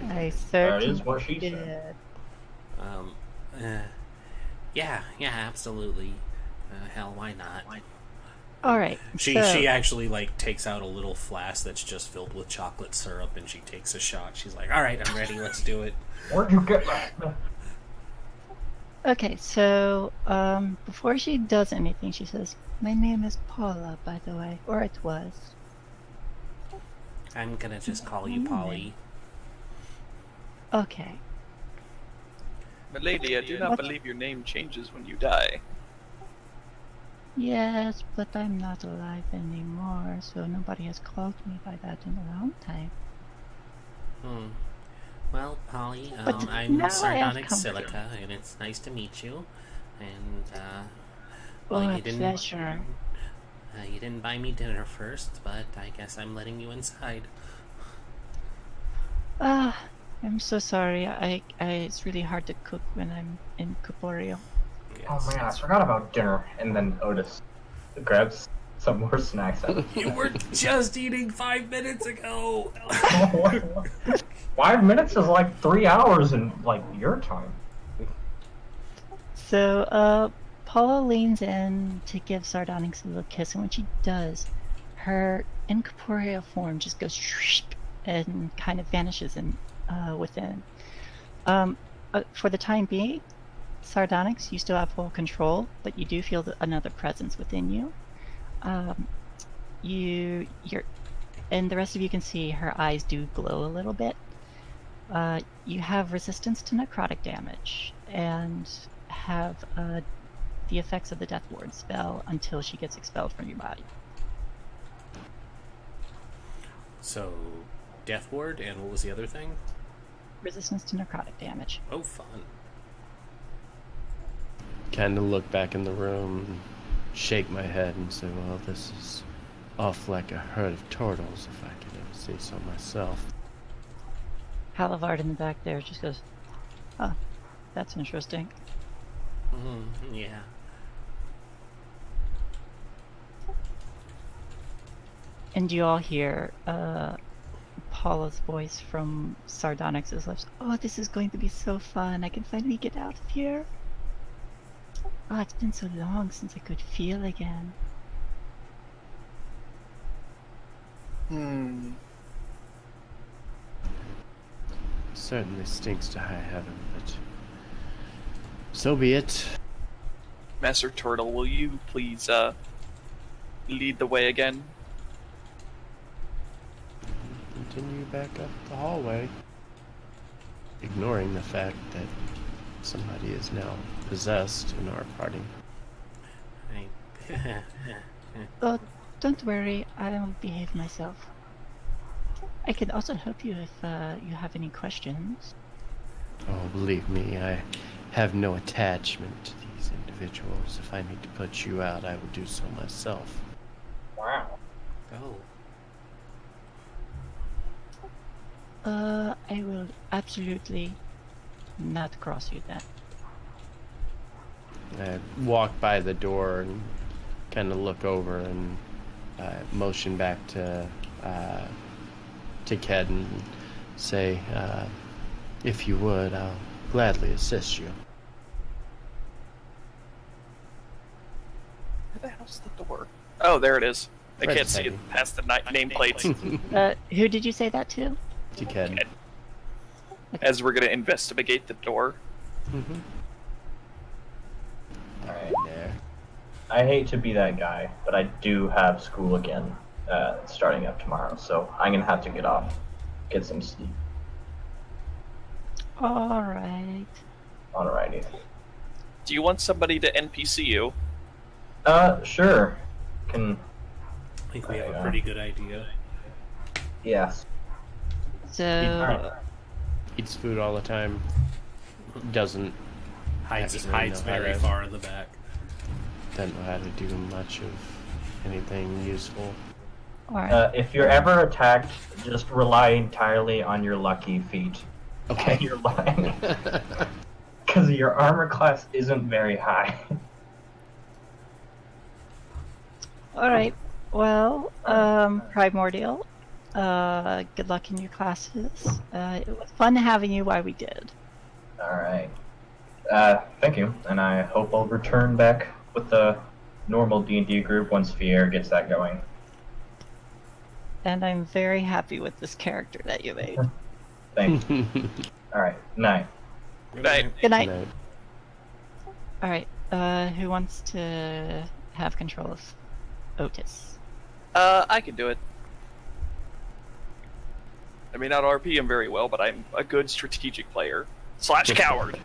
I That certainly is what she did. said. Yeah, absolutely. Hell, why not? All right. She so, actually like takes out a little flask that's just filled with chocolate syrup, and she takes a shot. She's like, "All right, I'm ready. Let's do it." Where'd you get that? Okay, so before she does anything, she says, "My name is Paula, by the way, or it was." I'm gonna just call you Polly. Okay. Milady, I do not What? believe your name changes when you die. Yes, but I'm not alive anymore, so nobody has called me by that in a long time. Well, Polly, But I'm now I have Sardonic comfort. Silica, and it's nice to meet you. And Oh, well, a pleasure. you didn't buy me dinner first, but I guess I'm letting you inside. I'm so sorry. It's really hard to cook when I'm incorporeal. Oh man, I forgot about dinner. And then Otis grabs some more snacks out of You were just eating 5 minutes ago. 5 minutes is like 3 hours in like your time. So, Paula leans in to give Sardonyx a little kiss, and when she does, her incorporeal form just goes and kind of vanishes within. For the time being, Sardonyx, you still have full control, but you do feel another presence within you. And the rest of you can see her eyes do glow a little bit. You have resistance to necrotic damage, and have the effects of the Death Ward spell until she gets expelled from your body. So, Death Ward, and what was the other thing? Resistance to necrotic damage. Oh, fun. Kind of look back in the room, and shake my head, and say, "Well, this is off like a herd of turtles, if I could ever say so myself." Halivard in the back there just goes, "Oh, that's interesting." Yeah. And you all hear Paula's voice from Sardonyx's lips. "Oh, this is going to be so fun. I can finally get out of here. Oh, it's been so long since I could feel again." Certainly stinks to high heaven, but so be it. Master Turtle, will you please lead the way again? Continue back up the hallway, ignoring the fact that somebody is now possessed in our party. Oh, don't worry. I'll behave myself. I can also help you if you have any questions. Oh, believe me, I have no attachment to these individuals. If I need to put you out, I will do so myself. Wow. Oh. I will absolutely not cross you then. I walk by the door and kind of look over and motion back to Ked and say, "If you would, I'll gladly assist you." Where the hell's the door? Oh, there it is. I Right can't see beside it past the nameplates. Who did you say that to? To Ked. As we're gonna investigate the door. Mm-hmm. Alright. There. I hate to be that guy, but I do have school again starting up tomorrow, so I'm gonna have to get off, get some sleep. All right. Alrighty. Do you want somebody to NPC you? Sure. Can I think we have a pretty good idea. yes. So, Alright. Eats food all the time. Doesn't Hides Doesn't really know how very to- far in the back. doesn't know how to do much of anything useful. all right. If you're ever attacked, just rely entirely on your lucky feet. Okay. You're lying. Because your armor class isn't very high. All right. Well, Primordial, Good luck in your classes. It was fun having you while we did. All right. Thank you, and I hope I'll return back with the normal D&D group once Fier gets that going. And I'm very happy with this character that you made. Thank you. All right. Night. Good night. Good night. No. All right. Who wants to have control of Otis? I can do it. I may not RP him very well, but I'm a good strategic player / coward.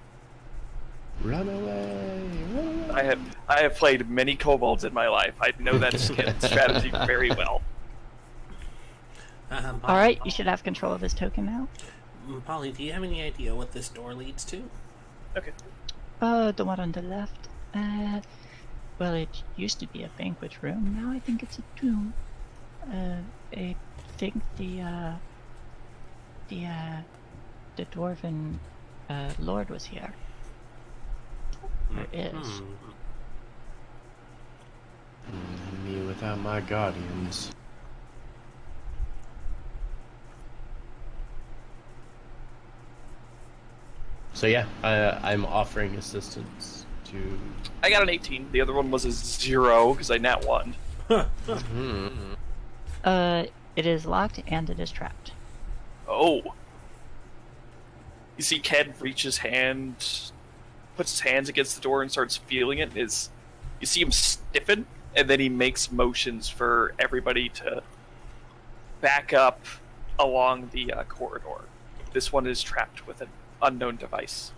Run away! Run away! I have played many kobolds in my life. I know that strategy very well. All right, you should have control of this token now. Polly, do you have any idea what this door leads to? Okay. The one on the left. Well, it used to be a banquet room. Now I think it's a tomb. I think the dwarven lord was here. Or is. Me without my guardians. So yeah, I'm offering assistance to. I got an 18. The other one was a 0 because I nat 1. It is locked and it is trapped. Oh. You see Ken reach his hand, puts his hands against the door and starts feeling it. You see him stiffen, and then he makes motions for everybody to back up along the corridor. This one is trapped with an unknown device.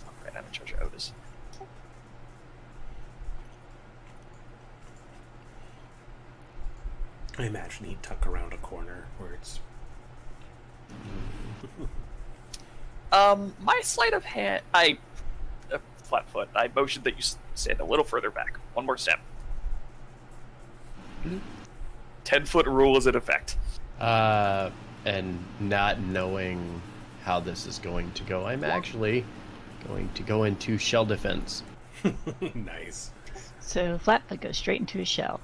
Alright, I'm in charge of Otis. I imagine he'd tuck around a corner where it's... My sleight of hand... flat foot. I motioned that you stand a little further back. One more step. 10-foot rule is in effect. And not knowing how this is going to go, I'm actually going to go into shell defense. Nice. So Flatfoot goes straight into his shell.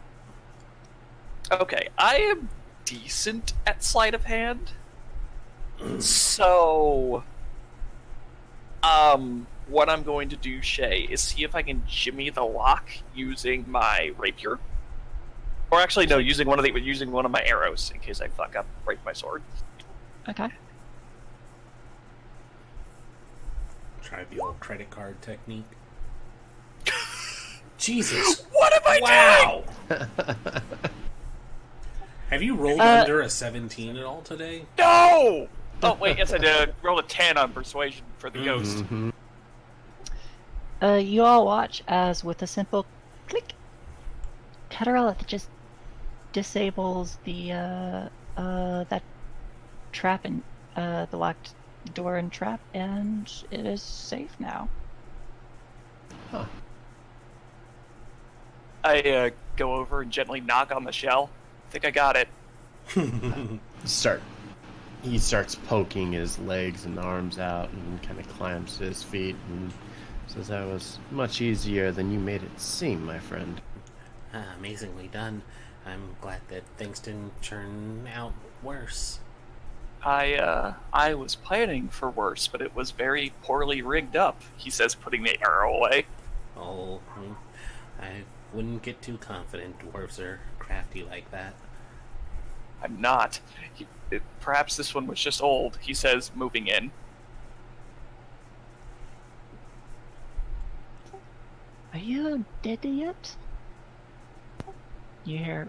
Okay, I am decent at sleight of hand. So, what I'm going to do, Shae, is see if I can jimmy the lock using my rapier. Or actually, no, using one of my arrows in case I fuck up, break my sword. Okay. Try the old credit card technique. Jesus! What am I doing? Wow! Have you rolled under a 17 at all today? No! Oh wait, yes I did. Roll a 10 on persuasion for the ghost. Mm-hmm. You all watch as, with a simple click, Catarella just disables the that trap and the locked door and trap, and it is safe now. Huh. I go over and gently knock on the shell. I think I got it. He starts poking his legs and arms out and kind of climbs to his feet and says, "That was much easier than you made it seem, my friend." Amazingly done. I'm glad that things didn't turn out worse. I was planning for worse, but it was very poorly rigged up, he says, putting the arrow away. Oh, I wouldn't get too confident. Dwarves are crafty like that. I'm not. Perhaps this one was just old, he says, moving in. Are you dead yet? You hear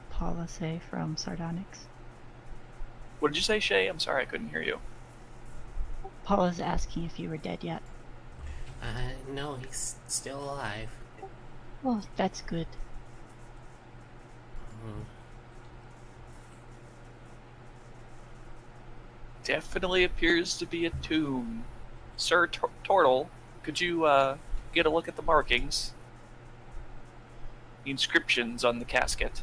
Paula say from Sardonyx. What did you say, Shae? I'm sorry, I couldn't hear you. Paula's asking if you were dead yet. No, he's still alive. Oh, that's good. Definitely appears to be a tomb. Sir Turtle, could you get a look at the markings? The inscriptions on the casket.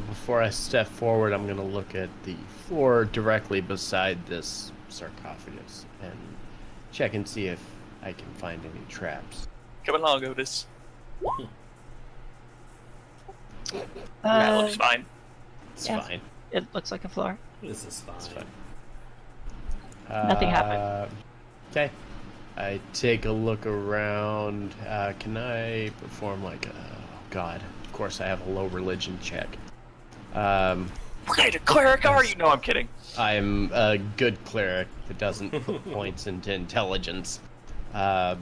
Before I step forward, I'm going to look at the floor directly beside this sarcophagus and check and see if I can find any traps. Come along, Otis. That looks fine. It's Yeah. fine. It looks like a floor. This is fine. It's fine. Nothing happened. Okay. I take a look around. Can I perform like a... Oh, God. Of course, I have a low religion check. What kind of cleric are you? No, I'm kidding. I'm a good cleric that doesn't put points into intelligence. You're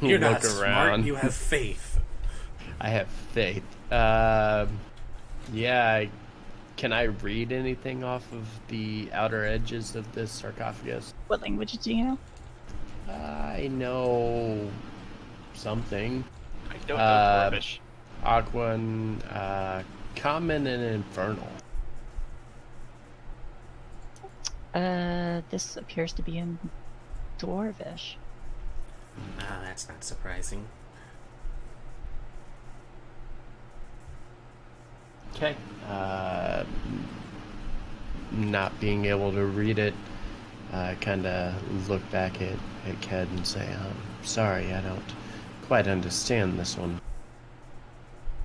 Look not smart. around. You have faith. I have faith. Yeah. Can I read anything off of the outer edges of this sarcophagus? What language do you know? I know something. I don't know Dwarvish. Aquan, common and infernal. This appears to be in Dwarvish. That's not surprising. Okay. Not being able to read it, I kind of look back at Ked and say, sorry, I don't quite understand this one.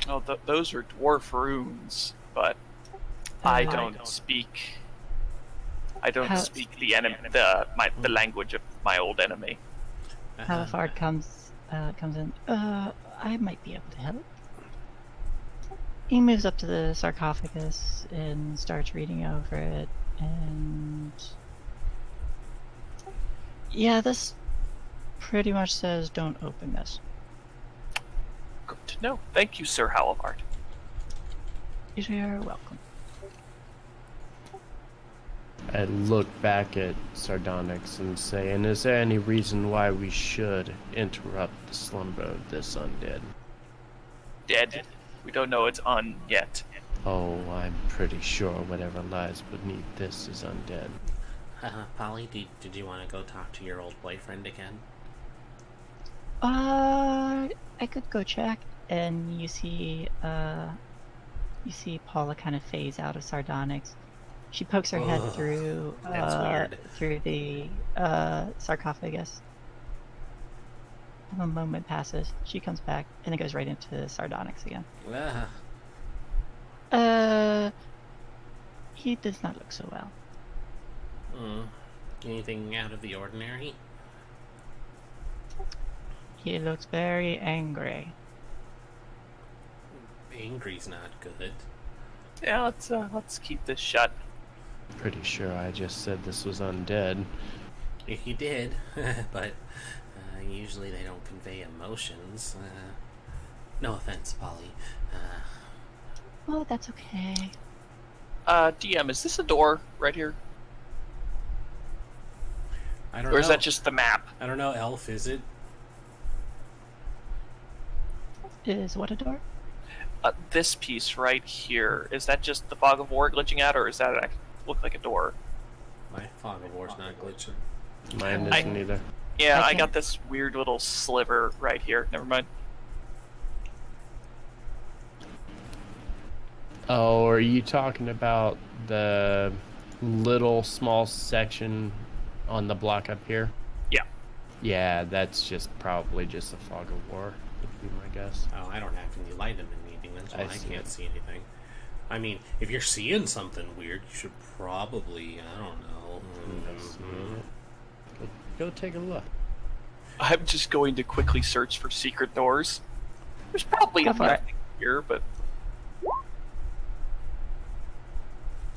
Oh, those are dwarf runes, but I don't speak. I don't speak the language of my old enemy. Halifard comes in. I might be able to help. He moves up to the sarcophagus and starts reading over it, and yeah, this pretty much says don't open this. Good to know. Thank you, Sir Halivard. You're welcome. I look back at Sardonyx and say, and is there any reason why we should interrupt the slumber of this undead? Dead. We don't know it's on yet. Oh, I'm pretty sure whatever lies beneath this is undead. Polly, did you want to go talk to your old boyfriend again? I could go check, and you see Paula kind of phase out of Sardonyx. She pokes her head through That's weird. through the sarcophagus. A moment passes. She comes back and then goes right into Sardonyx again. He does not look so well. Anything out of the ordinary? He looks very angry. Angry's not good. Yeah, let's keep this shut. Pretty sure I just said this was undead. If you did, but usually they don't convey emotions. No offense, Polly. Oh, that's okay. DM, is this a door right here? I don't know. Or is that just the map? I don't know, Elf, is it? Is what a door? This piece right here, is that just the fog of war glitching out, or does that look like a door? My fog of war's not glitching. Mine isn't either. Yeah, I can't- got this weird little sliver right here. Never mind. Oh, are you talking about the little small section on the block up here? Yeah. Yeah, that's probably just the fog of war, would be my guess. Oh, I don't have any light in the meeting, that's why I see. can't see anything. I mean, if you're seeing something weird, you should probably, I don't know. Go take a look. I'm just going to quickly search for secret doors. There's probably Go for it. nothing here, but...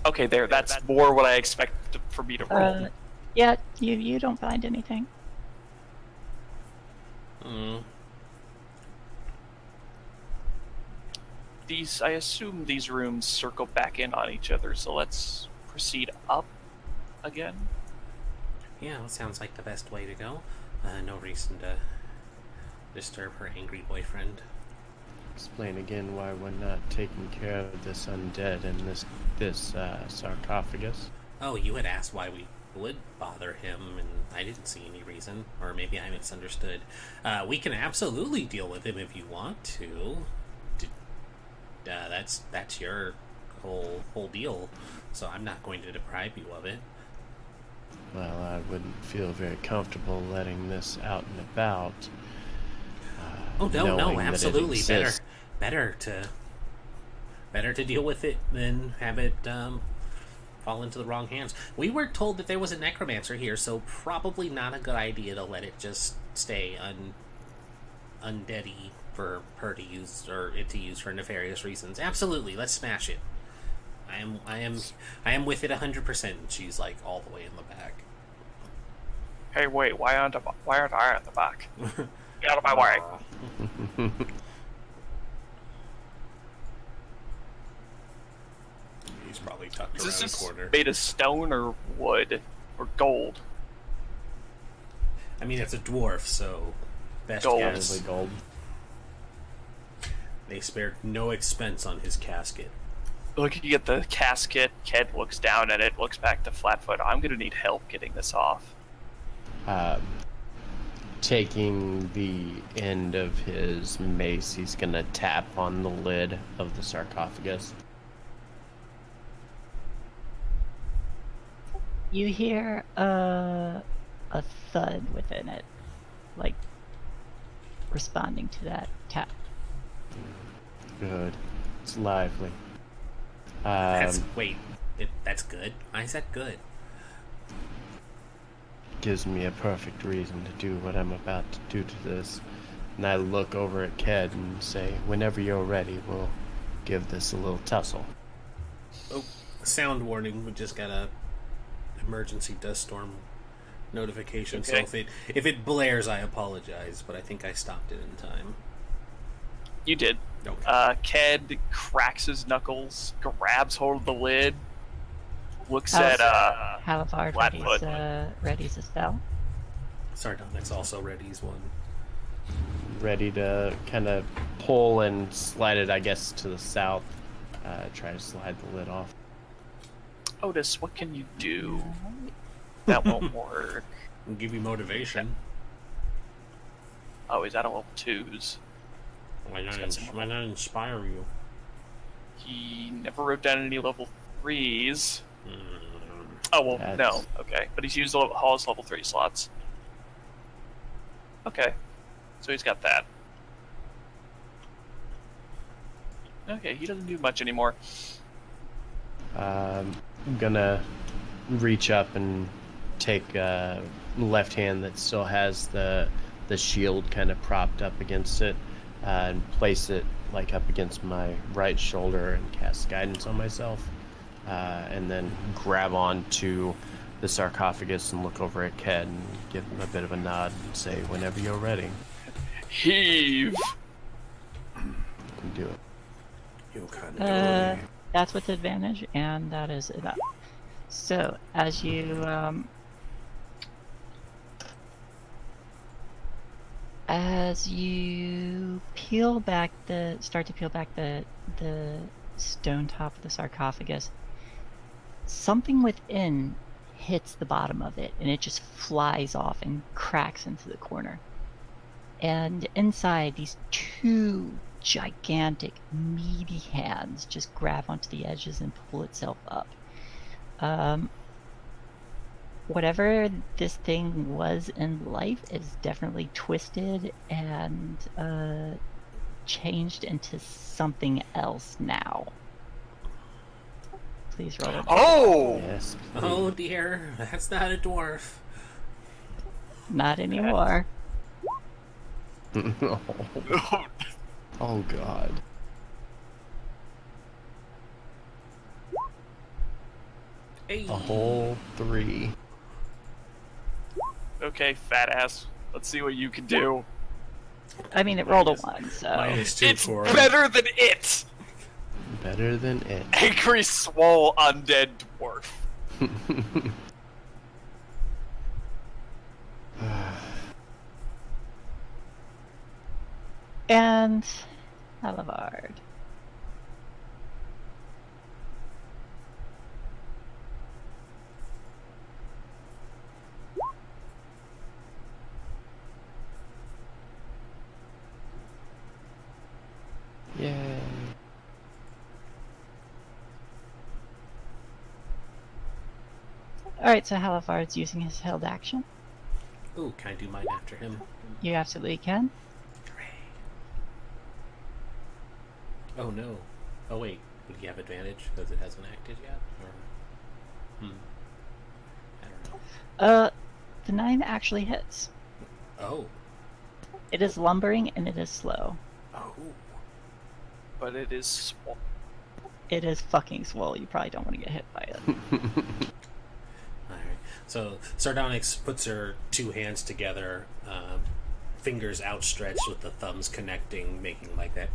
Okay, there. That's more what I expected for me to roll. Yeah, you don't find anything. I assume these rooms circle back in on each other, so let's proceed up again. Yeah, well, sounds like the best way to go. No reason to disturb her angry boyfriend. Explain again why we're not taking care of this undead in this sarcophagus. Oh, you had asked why we would bother him, and I didn't see any reason. Or maybe I misunderstood. We can absolutely deal with him if you want to. That's your whole deal, so I'm not going to deprive you of it. Well, I wouldn't feel very comfortable letting this out and about. Oh no, knowing that it absolutely exists. better to Better to deal with it than have it fall into the wrong hands. We were told that there was a necromancer here, so probably not a good idea to let it just stay undeady for her to use, or it to use for nefarious reasons. Absolutely, let's smash it. I am with it 100%. She's like all the way in the back. Hey, wait, why aren't I at the back? Get out of my way. He's probably tucked Is around this the just corner. made of stone or wood or gold? I mean, it's a dwarf, so best Gold. guess. Probably gold. They spared no expense on his casket. Looking at the casket, Ked looks down at it, looks back to Flatfoot. I'm gonna need help getting this off. Taking the end of his mace, he's gonna tap on the lid of the sarcophagus. You hear a thud within it, like responding to that tap. Good. It's lively. That's that's good. Why is that good? Gives me a perfect reason to do what I'm about to do to this. And I look over at Ked and say, whenever you're ready, we'll give this a little tussle. Oh, sound warning. We just got a emergency dust storm notification. Okay. So if it blares, I apologize, but I think I stopped it in time. You did. Okay. Ked cracks his knuckles, grabs hold of the lid, looks How's- at Halivard Flatfoot. readies a spell. Sardonic's also ready's one. Ready to kind of pull and slide it, I guess, to the south. Try to slide the lid off. Otis, what can you do? That won't work. We'll give you motivation. Oh, he's at a level 2s. Why not, He's got some- why not inspire you? He never wrote down any level 3s. Mm. Oh, well, That's- no. Okay. But he's used all his level 3 slots. Okay. So he's got that. Okay, he doesn't do much anymore. I'm gonna reach up and take left hand that still has the shield kind of propped up against it, and place it like up against my right shoulder and cast guidance on myself, and then grab onto the sarcophagus and look over at Ked and give him a bit of a nod and say, whenever you're ready, Heave! you can do it. You kind of That's with advantage, and that is enough. So, as you start to peel back the stone top of the sarcophagus, something within hits the bottom of it, and it just flies off and cracks into the corner. And inside, these two gigantic, meaty hands just grab onto the edges and pull itself up. Whatever this thing was in life is definitely twisted and changed into something else now. Please roll it. Oh! Yes. Oh dear, that's not a dwarf. Not anymore. oh, oh God. Hey. A whole 3. Okay, fat ass. Let's see what you can do. I mean, it rolled a 1, so... -2 It's for better than it! Better than it. Angry, swole, undead dwarf. And... Halivard. Yay. Alright, so Halivard's using his held action. Ooh, can I do mine after him? You absolutely can. Hooray. Oh no. Oh wait. Would he have advantage because it hasn't acted yet? Or... I don't know. The 9 actually hits. Oh. It is lumbering and it is slow. Oh. But it is small. It is fucking swole. You probably don't want to get hit by it. Alright. So Sardonyx puts her 2 hands together, fingers outstretched with the thumbs connecting, making like that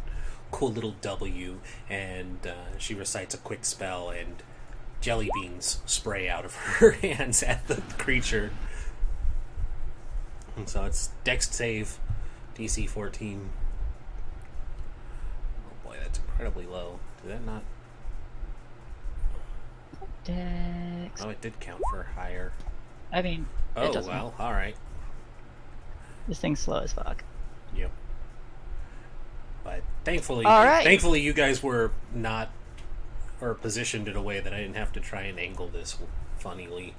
cool little W, and she recites a quick spell, and jelly beans spray out of her hands at the creature. And so it's Dex save, DC 14. Oh boy, that's incredibly low. Did that not... Dex. Oh, it did count for higher. I mean, it Oh, doesn't. well, alright. This thing's slow as fuck. Yep. But thankfully, All right. thankfully you guys were not, or positioned in a way that I didn't have to try and angle this funnily.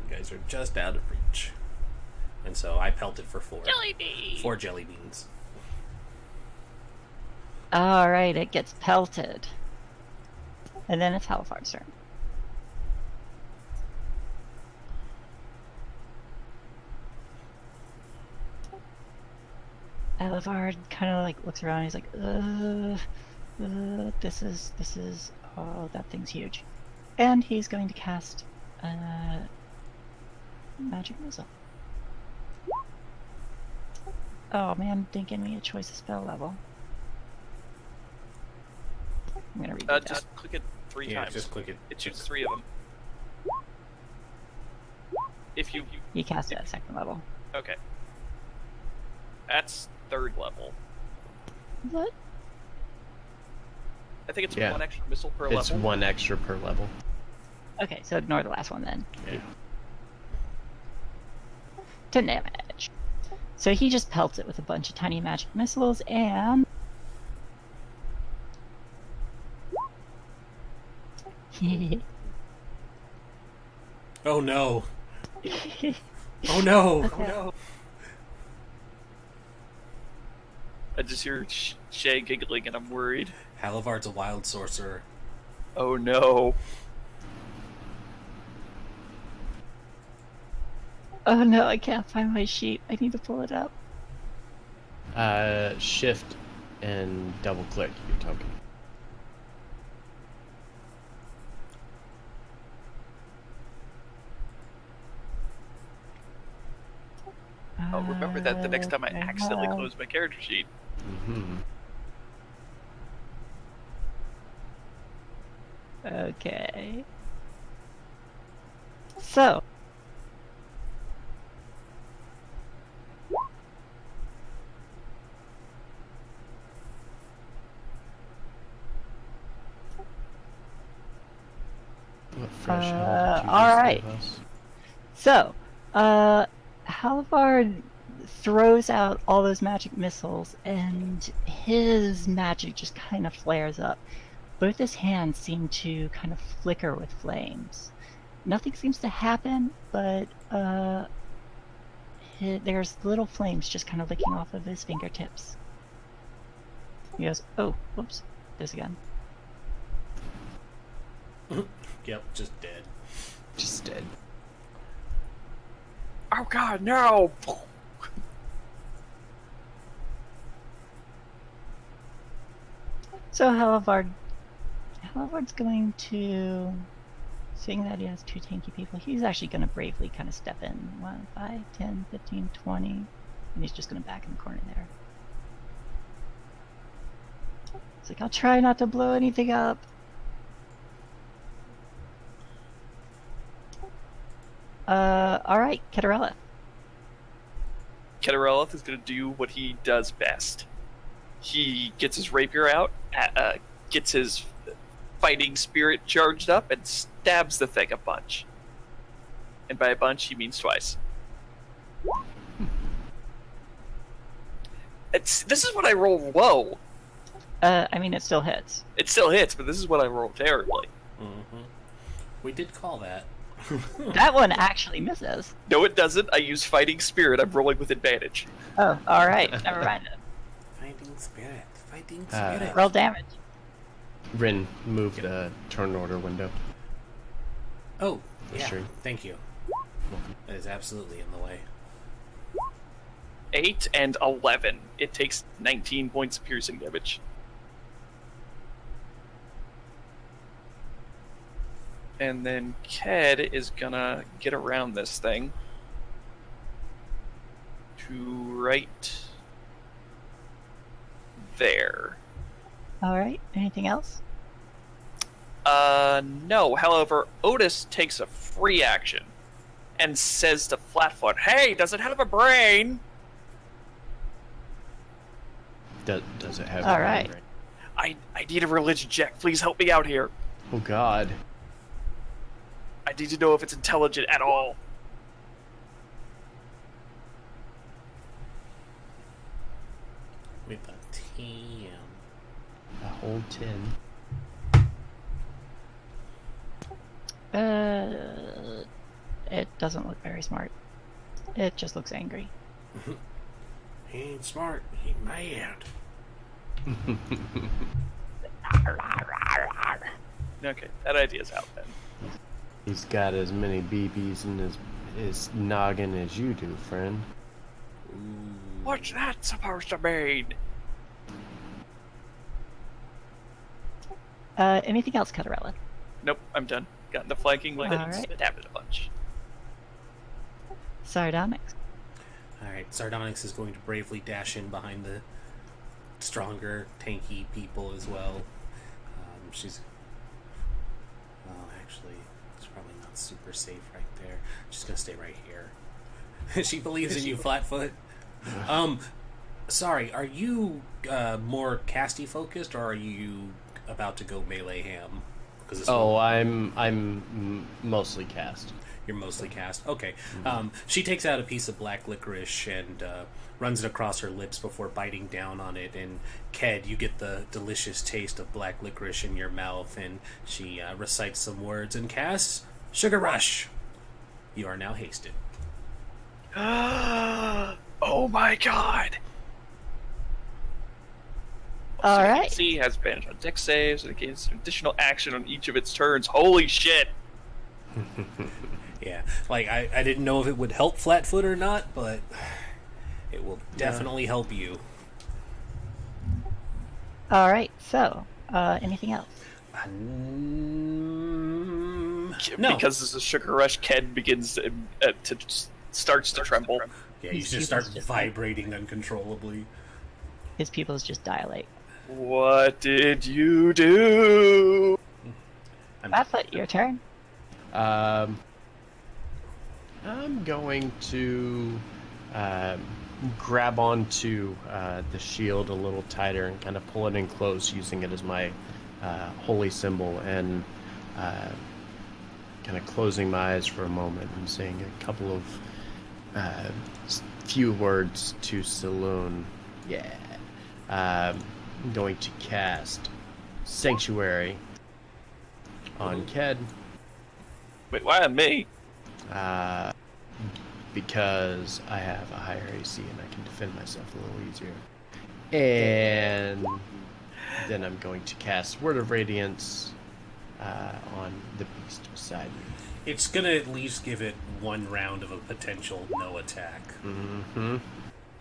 You guys are just out of reach. And so I pelted for 4. Jelly bean! 4 jelly beans. Alright, it gets pelted. And then it's Halifard's turn. Halifard kind of like looks around and he's like, this is, oh, that thing's huge. And he's going to cast, Magic Missile. Oh man, didn't give me a choice of spell level. I'm gonna read that. Just click it 3 Yeah, times. just click it. It shoots 3 of them. If you... He cast it at 2nd level. Okay. That's 3rd level. What? I think it's Yeah. 1 extra missile per It's level. 1 extra per level. Okay, so ignore the last one then. Yeah. 10 damage. So he just pelts it with a bunch of tiny magic missiles and... Oh no! Oh no! Okay. Oh no! I just hear Shae giggling and I'm worried. Halivard's a wild sorcerer. Oh no. Oh no, I can't find my sheet. I need to pull it up. Shift and double click your token. I'll remember that the next time I accidentally Uh, close my character sheet. Mm-hmm. Okay. So. What fresh hell did you just alright. give us? So, Halivard throws out all those magic missiles, and his magic just kind of flares up. Both his hands seem to kind of flicker with flames. Nothing seems to happen, but there's little flames just kind of licking off of his fingertips. He goes, oh, whoops, this again. Yep, just dead. Just dead. Oh god, no! So Halivard's going to, seeing that he has 2 tanky people, he's actually going to bravely kind of step in. 1, 5, 10, 15, 20, and he's just going to back in the corner there. It's like, I'll try not to blow anything up. Alright, Keterella. Keterelith is going to do what he does best. He gets his rapier out, gets his fighting spirit charged up, and stabs the thing a bunch. And by a bunch, he means twice. This is what I roll low. I mean, it still hits. It still hits, but this is what I roll terribly. Mm-hmm. We did call that. That one actually misses. No, it doesn't. I use fighting spirit. I'm rolling with advantage. Oh, alright, never mind. Fighting spirit. Fighting Uh, spirit. Roll damage. Rin, move the turn order window. Oh, yeah. Sure. Thank you. That is absolutely in the way. 8 and 11. It takes 19 points of piercing damage. And then Ked is gonna get around this thing to right there. All right. Anything else? No. However, Otis takes a free action and says to Flatfoot, "Hey, does it have a brain?" Does it have? All right. I need a religion check. Please help me out here. Oh God. I need to know if it's intelligent at all. With a 10. A whole 10. It doesn't look very smart. It just looks angry. He ain't smart. He mad. Okay, that idea's out then. He's got as many BBs in his noggin as you do, friend. What's that supposed to mean? Anything else, Catarella? Nope, I'm done. Got the flanking with it. Alright. It happened a bunch. Sardonyx. Alright, Sardonyx is going to bravely dash in behind the stronger, tanky people as well. She's... Well, actually, it's probably not super safe right there. She's going to stay right here. She believes in you, Flatfoot. Sorry, are you more casty focused, or are you about to go melee ham? I'm mostly cast. You're mostly cast. Okay. She takes out a piece of black licorice and runs it across her lips before biting down on it. And Ked, you get the delicious taste of black licorice in your mouth. And she recites some words and casts Sugar Rush. You are now hasted. Oh my god! All right. C has advantage on dex saves and it gains an additional action on each of its turns. Holy shit! Yeah, like I didn't know if it would help Flatfoot or not, but it will definitely help you. All right. So, anything else? No. Because this is a sugar rush, Ken begins to starts to tremble. Yeah, you just start vibrating uncontrollably. His pupils just dilate. What did you do? Flatfoot, your turn. I'm going to grab onto the shield a little tighter and kind of pull it in close, using it as my holy symbol, and kind of closing my eyes for a moment and saying a couple of few words to Saloon. Yeah. I'm going to cast Sanctuary on Ked. Wait, why on me? Because I have a higher AC and I can defend myself a little easier. And then I'm going to cast Word of Radiance on the beast beside me. It's gonna at least give it one round of a potential no attack. Mm-hmm.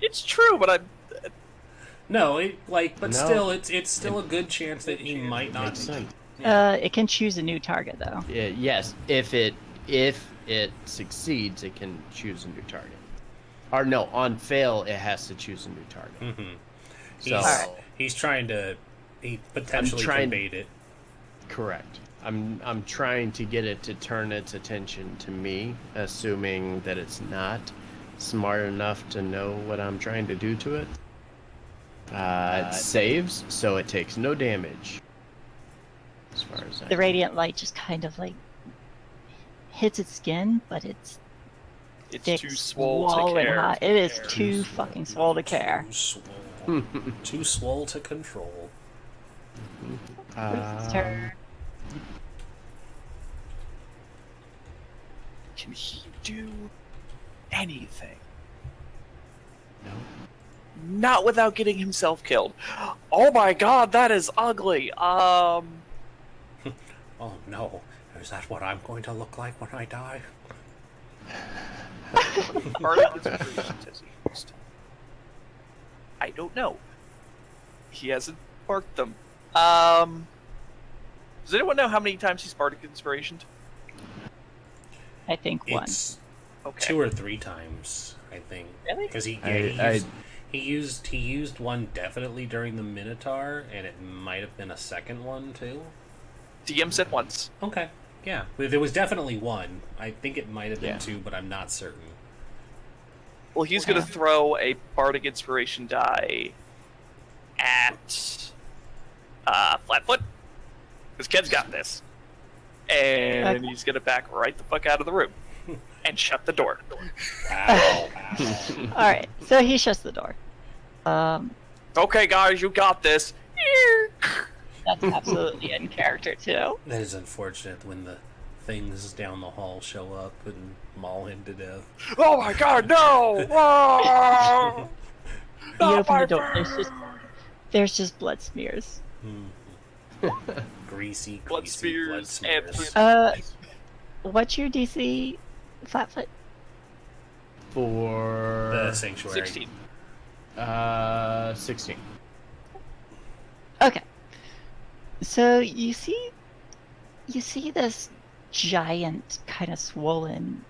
It's true, but No, still, it's still a good chance that he might not. Makes sense. It can choose a new target, though. Yes, if it succeeds, it can choose a new target. Or no, on fail, it has to choose a new target. Mm-hmm. So He's trying to. He potentially can bait it. Correct. I'm trying to get it to turn its attention to me, assuming that it's not smart enough to know what I'm trying to do to it. It saves, so it takes no damage. As far as The radiant light just kind of like hits its skin, but it's thick, too swole to swollen care. hot. It is too fucking swole to care. Too swole to control. It's turn. Can he do anything? not without getting himself killed. Oh my god, that is ugly. Oh no, is that what I'm going to look like when I die? Bardic Inspiration has he used? I don't know. He hasn't marked them. Does anyone know how many times he's Bardic Inspirationed? I think one. It's Okay. 2 or 3 times, I think. Really? Because he used one definitely during the Minotaur, and it might have been a second one too. DM said once. Okay, yeah, there was definitely one. I think it might have been Yeah. 2, but I'm not certain. Well, he's going to throw a Bardic Inspiration die at Flatfoot. Because Ken's got this. And Okay. he's going to back right the fuck out of the room. And shut the door. Wow. All right, so he shuts the door. Okay, guys, you got this. That's absolutely in character too. That is unfortunate when the things down the hall show up and maul him to death. Oh my god, no! Whoa! You Not open my the door. bird! There's just blood smears. Greasy Blood blood spears and smears. What's your DC, Flatfoot? For The sanctuary. 16. 16. Okay. So you see this giant, kind of swollen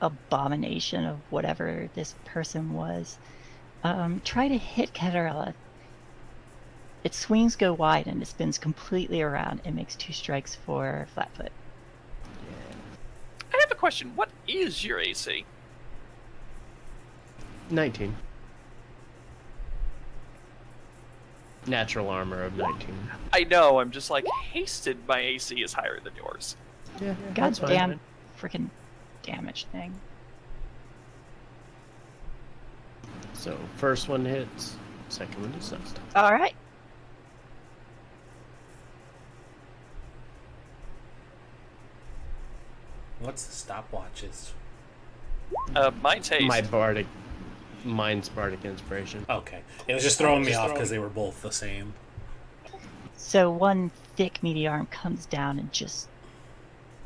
abomination of whatever this person was. Try to hit Katarella. Its swings go wide and it spins completely around and makes 2 strikes for Flatfoot. I have a question. What is your AC? 19. Natural armor of 19. I know, I'm just like, hasted, my AC is higher than yours. Yeah, that's fine. Goddamn freaking damage thing. So, first one hits, second one does not. All right. What's the stopwatches? Mine's haste. Mine's bardic inspiration. Okay. It was just throwing me off because they were both the same. So one thick, meaty arm comes down and just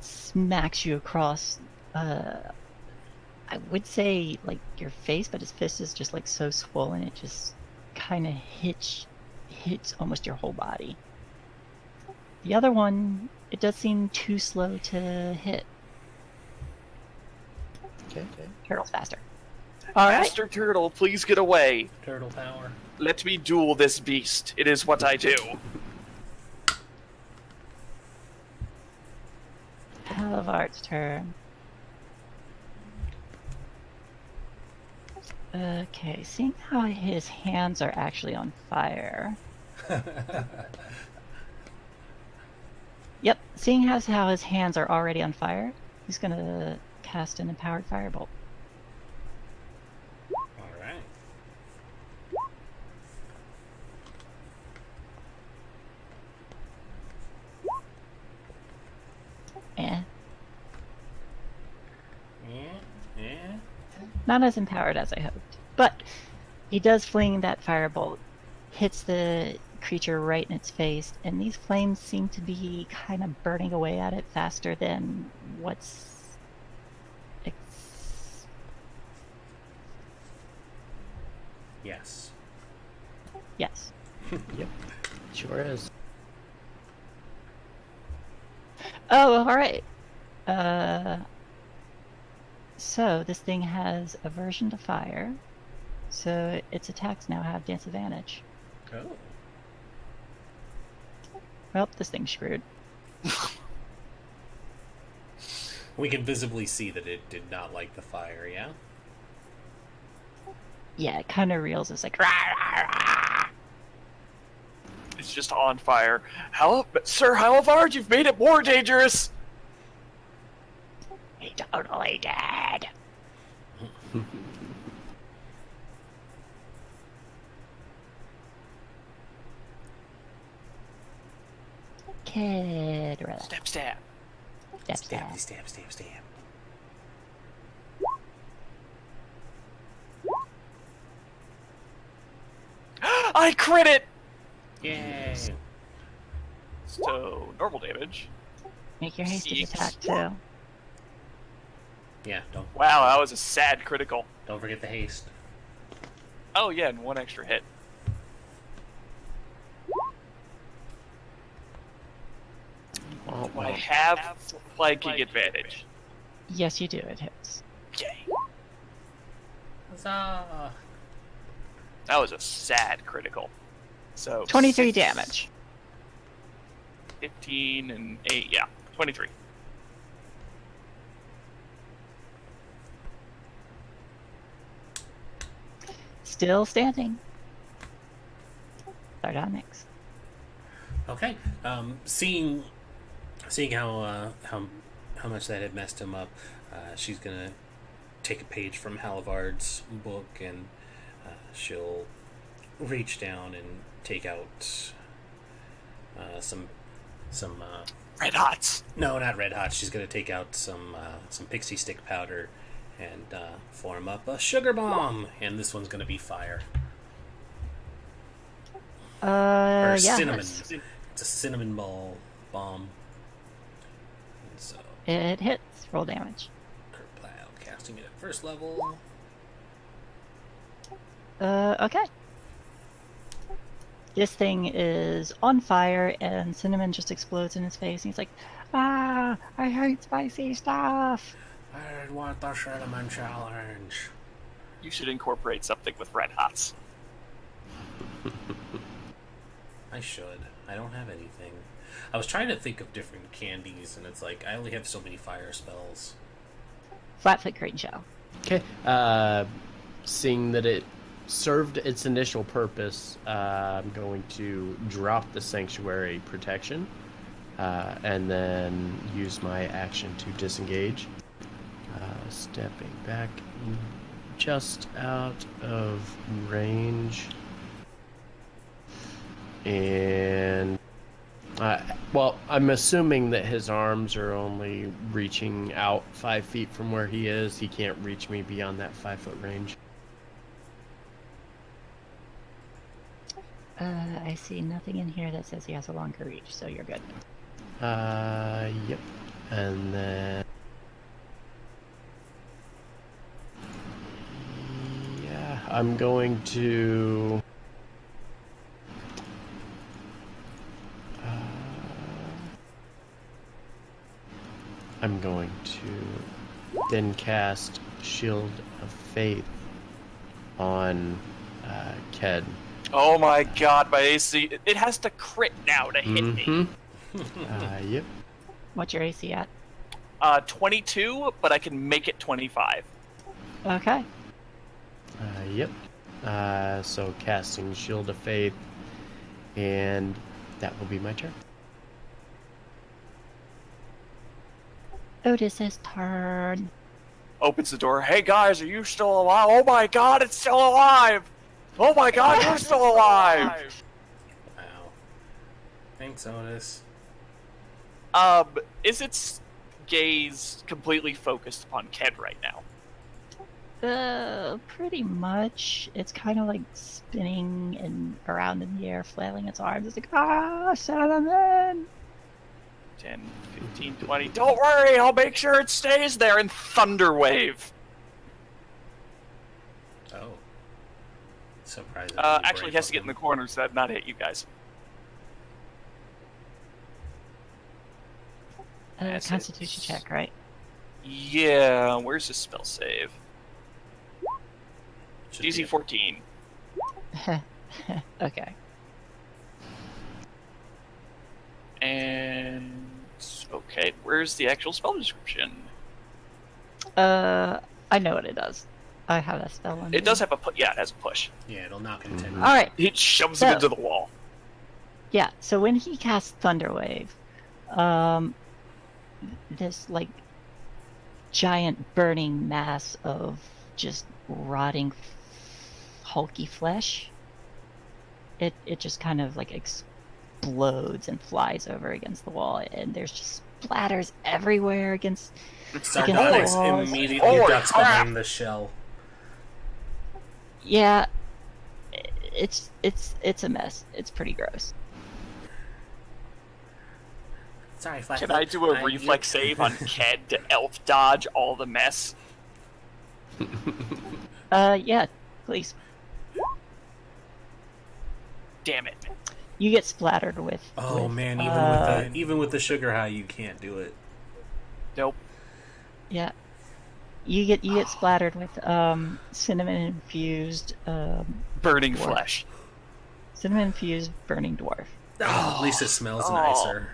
smacks you across, I would say, like, your face, but his fist is just, like, so swollen, it just kind of hits almost your whole body. The other one, it does seem too slow to hit. Okay. Turtle's faster. All right. Master Turtle, please get away. Turtle power. Let me duel this beast. It is what I do. Halvart's turn. Okay, seeing how his hands are actually on fire. Yep, seeing as how his hands are already on fire, he's gonna cast an empowered firebolt. Alright. Eh, Yeah. not as empowered as I hoped. But he does fling that firebolt, hits the creature right in its face, and these flames seem to be kind of burning away at it faster than what's Yes. yes. Yep. Sure is. Oh, all right. So this thing has aversion to fire, so its attacks now have dance advantage. Oh. Well, this thing's screwed. We can visibly see that it did not like the fire, yeah? Yeah, it kind of reels. It's like, rah, rah, rah. It's just on fire. Sir Halvard, you've made it more dangerous! He totally did. Kid, Stab, stab. Stab. I crit it! Yay! So, normal damage. Make your hasted Six. attack too. Yeah, Wow, that was a sad critical. don't forget the haste. Oh yeah, and 1 extra hit. Oh, Do I have flanking advantage? Yes, you do. It hits. Okay. Huzzah! That was a sad critical. So 23 6, damage. 15 and 8, yeah, 23. Still standing. Sardonyx. Okay. Seeing how much that had messed him up, she's gonna take a page from Halvard's book and she'll reach down and take out some Red Hots! no, not red hot. She's gonna take out some pixie stick powder and form up a sugar bomb, and this one's gonna be fire or Yeah. cinnamon. It's a cinnamon ball bomb. And so It hits. Roll damage. Kerplow, casting it at first level. Okay. This thing is on fire, and cinnamon just explodes in his face, and he's like, "Ah, I hate spicy stuff." I want the cinnamon challenge. You should incorporate something with Red Hots. I should. I don't have anything. I was trying to think of different candies, and it's like I only have so many fire spells. Flatfoot Crane Shell. Okay. Seeing that it served its initial purpose, I'm going to drop the Sanctuary Protection, and then use my action to disengage. Stepping back just out of range. And well, I'm assuming that his arms are only reaching out 5 feet from where he is. He can't reach me beyond that 5-foot range. I see nothing in here that says he has a longer reach, so you're good. Yep. And then... yeah, I'm going to... I'm going to then cast Shield of Faith on Ked. Oh my god, my AC... It has to crit now to hit me. Yep. What's your AC at? 22, but I can make it 25. Okay. Yep. So casting Shield of Faith, and that will be my turn. Otis's turn. Opens the door. Hey guys, are you still alive? Oh my god, it's still alive! Oh my god, you're still alive! Wow. Thanks, Otis. Is its gaze completely focused upon Ked right now? Pretty much. It's kind of like spinning and around in the air, flailing its arms. It's like, ah, cinnamon! 10, 15, 20. Don't worry, I'll make sure it stays there in Thunderwave. Oh. Surprising. Actually, he has to get in the corner so that not hit you guys. Yes, Constitution it's- check, right? Yeah, where's his spell save? Should DC be 14. Okay. And... okay, where's the actual spell description? I know what it does. I have that spell on. It does have a yeah, it has a push. Yeah, it'll knock him 10. Alright, It shoves him So- into the wall. yeah, so when he casts Thunderwave, this, like, giant burning mass of just rotting, hulky flesh, it just kind of, like, explodes and flies over against the wall, and there's just splatters everywhere against Sardonyx walls. immediately Holy ducks crap. behind the shell. Yeah, it's a mess. It's pretty gross. Sorry, Flat. Can I do a reflex save on Ked to elf dodge all the mess? Yeah, please. Damn it. You get splattered with. Oh with, man, even with the sugar high, you can't do it. Nope. Yeah. You get splattered with cinnamon infused Burning dwarf. flesh. Cinnamon infused burning dwarf. Oh, at least it smells nicer.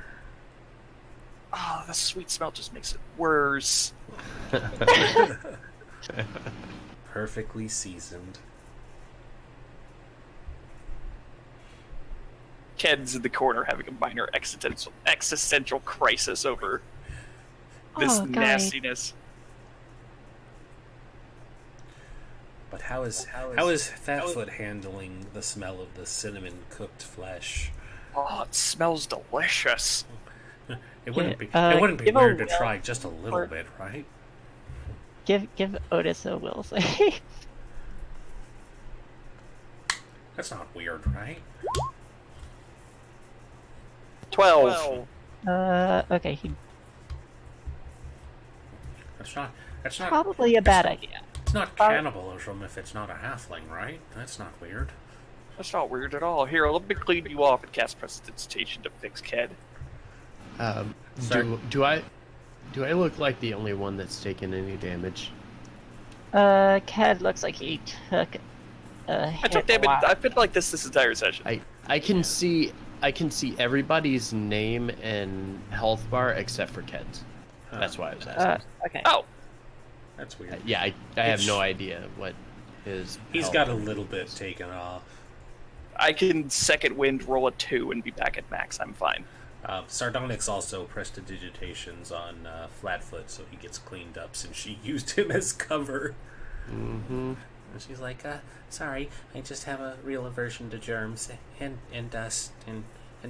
Oh, the sweet smell just makes it worse. Perfectly seasoned. Ked's in the corner having a minor existential crisis over this Oh, guys. nastiness. But how is Fatfoot handling the smell of the cinnamon cooked flesh? Oh, it smells delicious. It wouldn't be give a weird to will try just a little for- bit, right? Give Otis a will save. That's not weird, right? 12. Okay, That's not probably a bad idea. it's not cannibalism if it's not a halfling, right? That's not weird. That's not weird at all. Here, let me clean you off and cast Prestidigitation to fix Ked. Do I look like the only one that's taken any damage? Ked looks like he took a hit. I took damage. I've been like this entire session. I can see everybody's name and health bar except for Ked's. That's why I was asking. Okay. Oh, That's weird. Yeah, I have no idea what his. He's health got a is. little bit taken off. I can second wind roll a 2 and be back at max. I'm fine. Sardonyx also prestidigitations on Flatfoot, so he gets cleaned up since she used him as cover. Mm-hmm. And she's like, sorry, I just have a real aversion to germs and dust and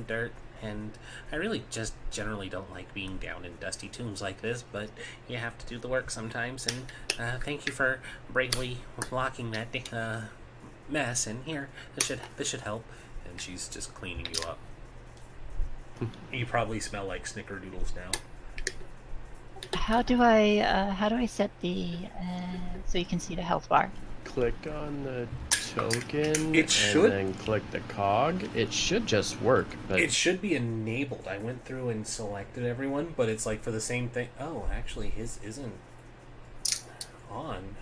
dirt, and I really just generally don't like being down in dusty tombs like this, but you have to do the work sometimes, and thank you for bravely blocking that mess, and here, this should help. And she's just cleaning you up. You probably smell like snickerdoodles now. How do I set the so you can see the health bar? Click on the token It should- and then click the cog. It should just work, but It should be enabled. I went through and selected everyone, but it's like for the same thing. Oh, actually, his isn't on.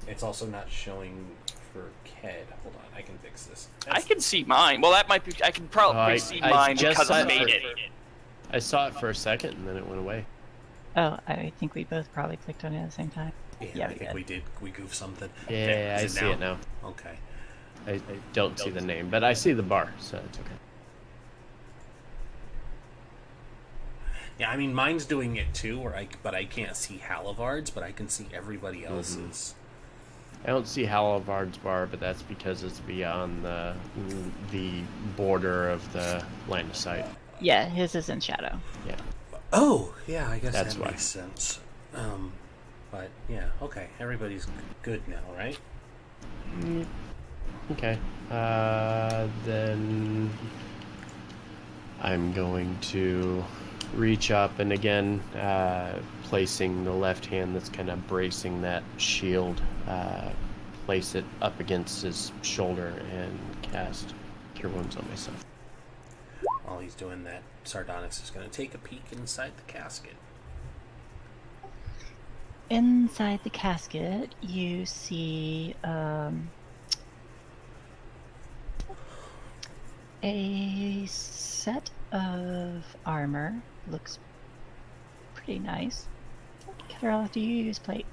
It's also not showing for Ked. Hold on, I can fix this. I can see mine. Well, that might be. I can probably see mine just because I saw it made for- it. I saw it for a second and then it went away. Oh, I think we both probably clicked on it at the same time. Yeah, Yeah, I we think did. we did. We goofed something. Yeah, There, I is see it now. Okay. I don't see the name, but I see the bar, so it's okay. Yeah, I mean, mine's doing it too, but I can't see Halivard's, but I can see everybody else's. I don't see Halivard's bar, but that's because it's beyond the border of the line of sight. Yeah, his is in shadow. Yeah. Oh, yeah, I guess That's that why. makes sense. But yeah, okay, everybody's good now, right? Okay. Then I'm going to reach up and again, placing the left hand that's kind of bracing that shield, place it up against his shoulder and cast Cure Wounds on myself. While he's doing that, Sardonyx is going to take a peek inside the casket. Inside the casket, you see a set of armor. Looks pretty nice. Carol, do you use plate?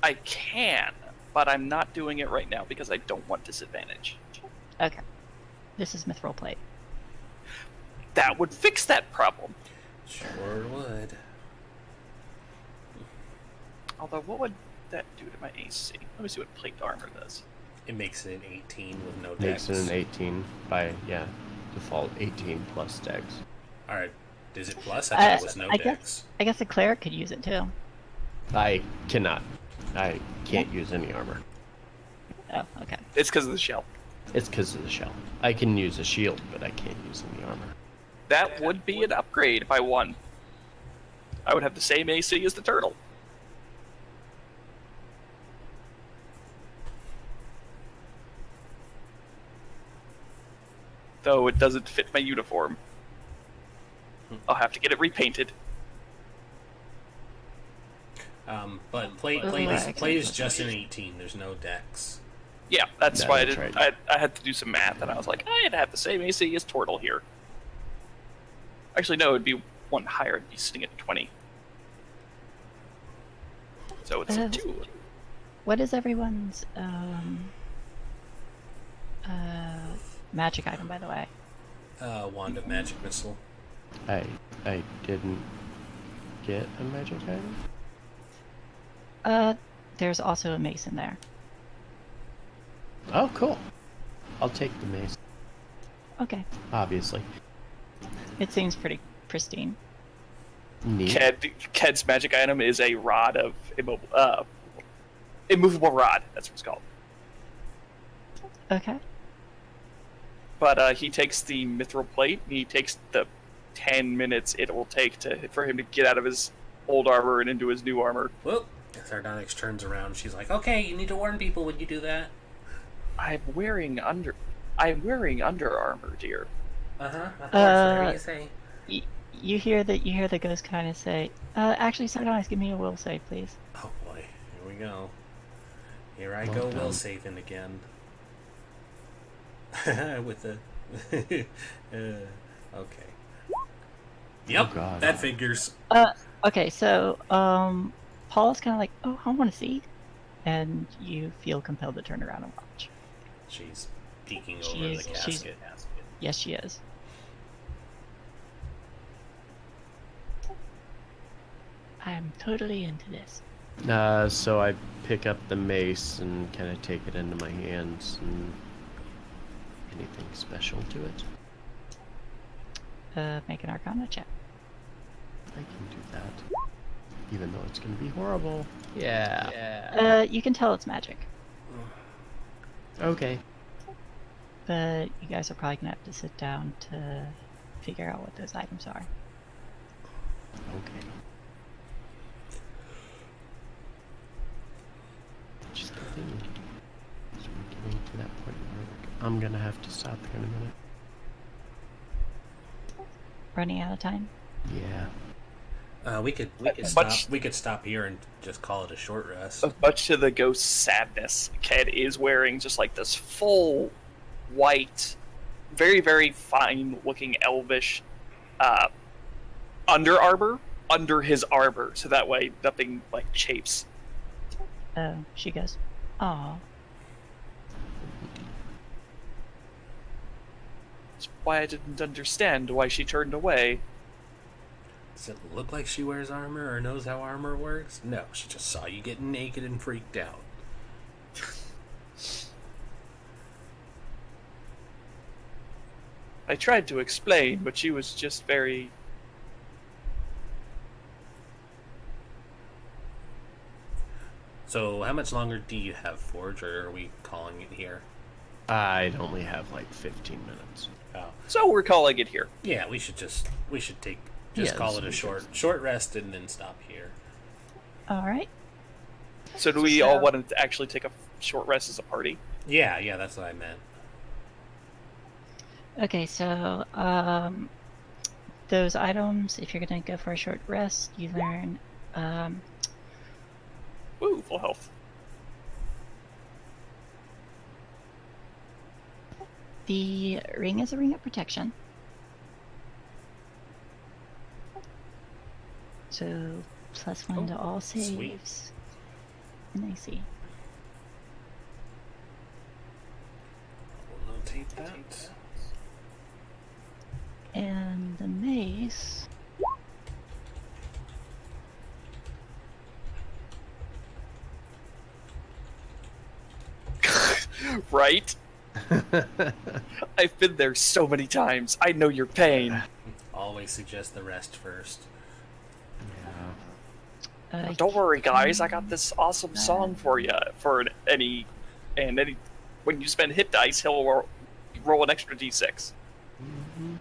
I can, but I'm not doing it right now because I don't want disadvantage. Okay. This is mithril plate. That would fix that problem. Sure would. Although, what would that do to my AC? Let me see what plate armor does. It makes it an 18 with no Makes dex. it an 18 by, default 18 plus dex. Alright, is it plus? I thought it was no I dex. guess the cleric could use it too. I cannot. I can't use any armor. Oh, okay. It's because of the shell. It's because of the shell. I can use a shield, but I can't use any armor. That would be an upgrade if I won. I would have the same AC as the turtle. Though it doesn't fit my uniform. I'll have to get it repainted. But play is just an 18. There's no dex. Yeah, that's No, why that's I had to do some math, and I was like, I'd have the same AC as Turtle here. Actually, no, it'd be one higher. It'd be sitting at 20. So it's a 2. What is everyone's magic item, by the way? Wand of Magic Missile. I didn't get a magic item. There's also a mace in there. Oh, cool. I'll take the mace. Okay. Obviously. It seems pretty pristine. Neat. Ked's magic item is a rod of immovable rod. That's what it's called. Okay. But he takes the mithril plate. And he takes the 10 minutes it will take for him to get out of his old armor and into his new armor. Whoop! Sardonyx turns around. She's like, "Okay, you need to warn people when you do that." I'm wearing under armor, dear. Of course, whatever you say. You hear the ghost kind of say, actually, Sardonyx, give me a will save, please. Oh boy, here we go. Here I Well go, done. will saving again. With the okay. Yep, God. that figures. Okay, so, Paula's kind of like, oh, I want to see. And you feel compelled to turn around and watch. She's peeking over She's- the she's- casket. Yes, she is. I'm totally into this. So I pick up the mace and kind of take it into my hands. And anything special to it? Make an Arcana check. I can do that. Even though it's going to be horrible. Yeah. You can tell it's magic, Okay. but you guys are probably gonna have to sit down to figure out what those items are. Okay. Just continue. So we're getting to that point where I'm gonna have to stop here in a minute. Running out of time. Yeah. We could stop here and just call it a short rest. Much to the ghost's sadness, Ked is wearing just like this full white, very, very fine-looking elvish under armor under his armor, so that way nothing like chafes. Oh, she goes, aw. That's why I didn't understand why she turned away. Does it look like she wears armor or knows how armor works? No, she just saw you getting naked and freaked out. I tried to explain, but she was just very... So, how much longer do you have, Forge, or are we calling it here? I'd only have like 15 minutes. Oh, So we're calling it here. yeah. We should Yeah, call this it a will be short rest and then stop here. All right. So do we all want to actually take a short rest as a party? Yeah, that's what I meant. Okay, so those items, if you're gonna go for a short rest, you learn Woo, full health. the ring is a ring of protection. So +1 to all sweet. saves and AC. We'll notate that. And the mace. Right? I've been there so many times. I know your pain. Always suggest the rest first. Yeah. I Don't worry, guys. I got this awesome song for you for any and then when you spend hit dice, he'll roll an extra d6. Mm-hmm.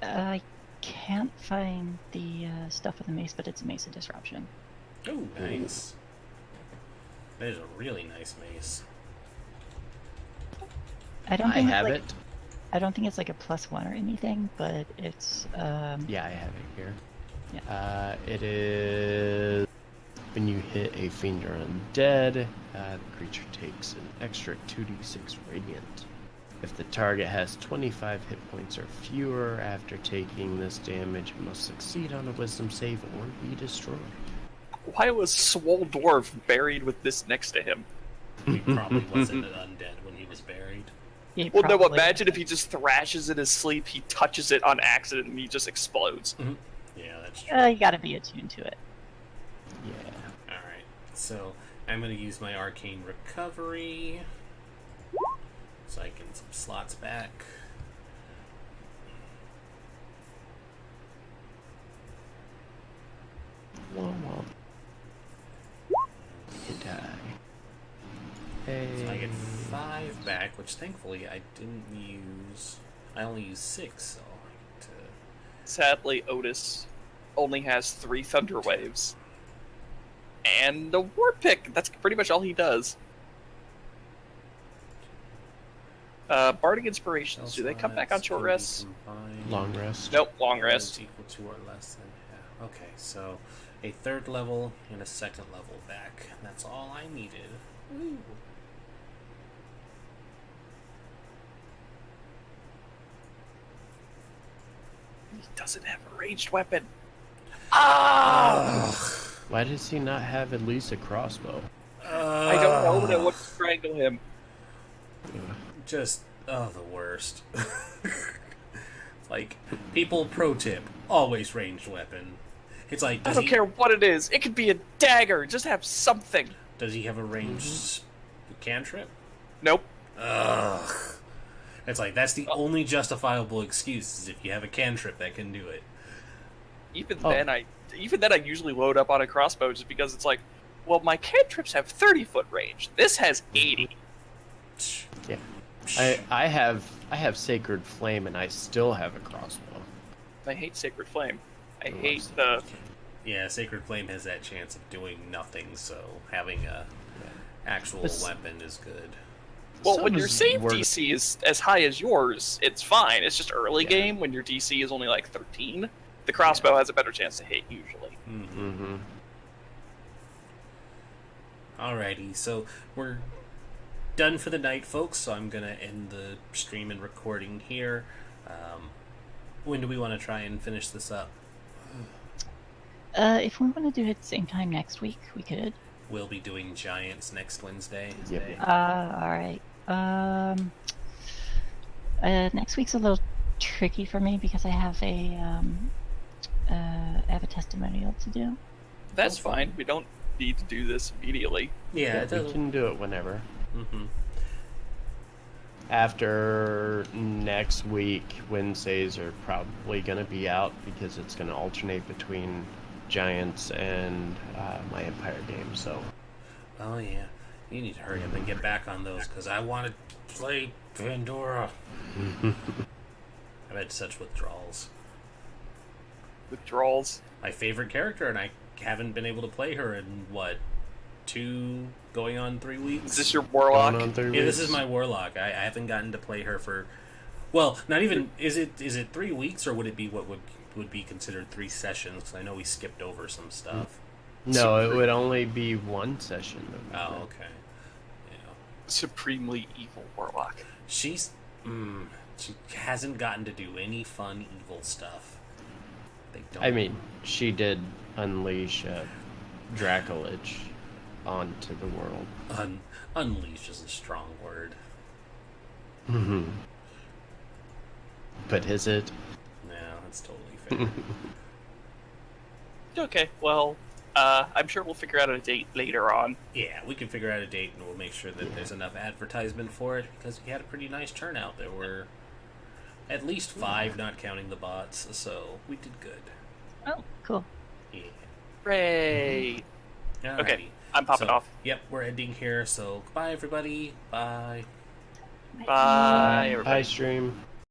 I can't find the stuff with the mace, but it's a mace of disruption. Oh, nice. That is a really nice mace. I don't I think have it's it. I don't think it's like a +1 or anything, but it's Yeah, I have it here. Yeah. It is when you hit a fiend or undead, the creature takes an extra 2d6 radiant. If the target has 25 hit points or fewer after taking this damage, it must succeed on a wisdom save or be destroyed. Why was Swole Dwarf buried with this next to him? He probably wasn't an undead when he was buried. yeah, Well, no, probably- imagine if he just thrashes in his sleep, he touches it on accident, and he just explodes. Yeah, that's true. You gotta be attuned to it. Yeah. Alright, so I'm going to use my arcane recovery so I can get some slots back. Well. You die. Hey. So I get 5 back, which thankfully I didn't use. I only used 6, so I get to. Sadly, Otis only has 3 Thunder Waves. And a War Pick. That's pretty much all he does. Bardic Inspirations, do they come back on short rest? Long rest. Nope, long rest. Equal to or less than half. Okay, so a 3rd level and a 2nd level back. That's all I needed. Woo. He doesn't have a ranged weapon. Why does he not have at least a crossbow? I don't know, but I want to strangle him. Just, the worst. Like, people, pro tip, always ranged weapon. It's like, I don't care what it is. It could be a dagger. Just have something. Does he have a ranged cantrip? Nope. Ugh. It's like, that's the only justifiable excuse, is if you have a cantrip that can do it. Even then, I usually load up on a crossbow just because it's like, well, my cantrips have 30-foot range. This has 80. Yeah. I have Sacred Flame and I still have a crossbow. I hate Sacred Flame. I Oh, hate the. Yeah, Sacred Flame has that chance of doing nothing, so having a actual But weapon is good. Well, So when your does save word- DC is as high as yours, it's fine. It's just early Yeah. game when your DC is only like 13. The crossbow has a better chance to hit usually. Mm-hmm. Alrighty, so we're done for the night, folks, so I'm gonna end the stream and recording here. When do we want to try and finish this up? If we want to do it at the same time next week, we could. We'll be doing Giants next Wednesday. Yep. Alright. Next week's a little tricky for me because I have a testimonial to do. That's fine. We don't need to do this immediately. Yeah, it we doesn't. can do it whenever. Mm-hmm. After next week, Wednesdays are probably going to be out because it's going to alternate between Giants and my Empire game. So, Oh yeah, you need to hurry up and get back on those because I want to play Pandora. I've had such withdrawals. Withdrawals. My favorite character, and I haven't been able to play her in what, 2 going on 3 weeks. Is this your warlock? going on 3 Yeah, this weeks. is my warlock. I haven't gotten to play her for, well, not even. Is it 3 weeks or would it be what would be considered 3 sessions? 'Cause I know we skipped over some stuff. No, it would only be 1 session. Oh, okay. Yeah, Supremely evil warlock. she hasn't gotten to do any fun evil stuff. They don't. I mean, she did unleash Dracolich onto the world. Unleash is a strong word. Mm-hmm. But is it? No, that's totally fair. Okay, well, I'm sure we'll figure out a date later on. Yeah, we can figure out a date and we'll make sure that there's enough advertisement for it because we had a pretty nice turnout. There were at least 5, not counting the bots, so we did good. Oh, cool. Yeah. Hooray! Alrighty. Okay, I'm popping So, off. Yep, we're ending here. So goodbye, everybody. Bye. Bye, everybody. Bye, stream.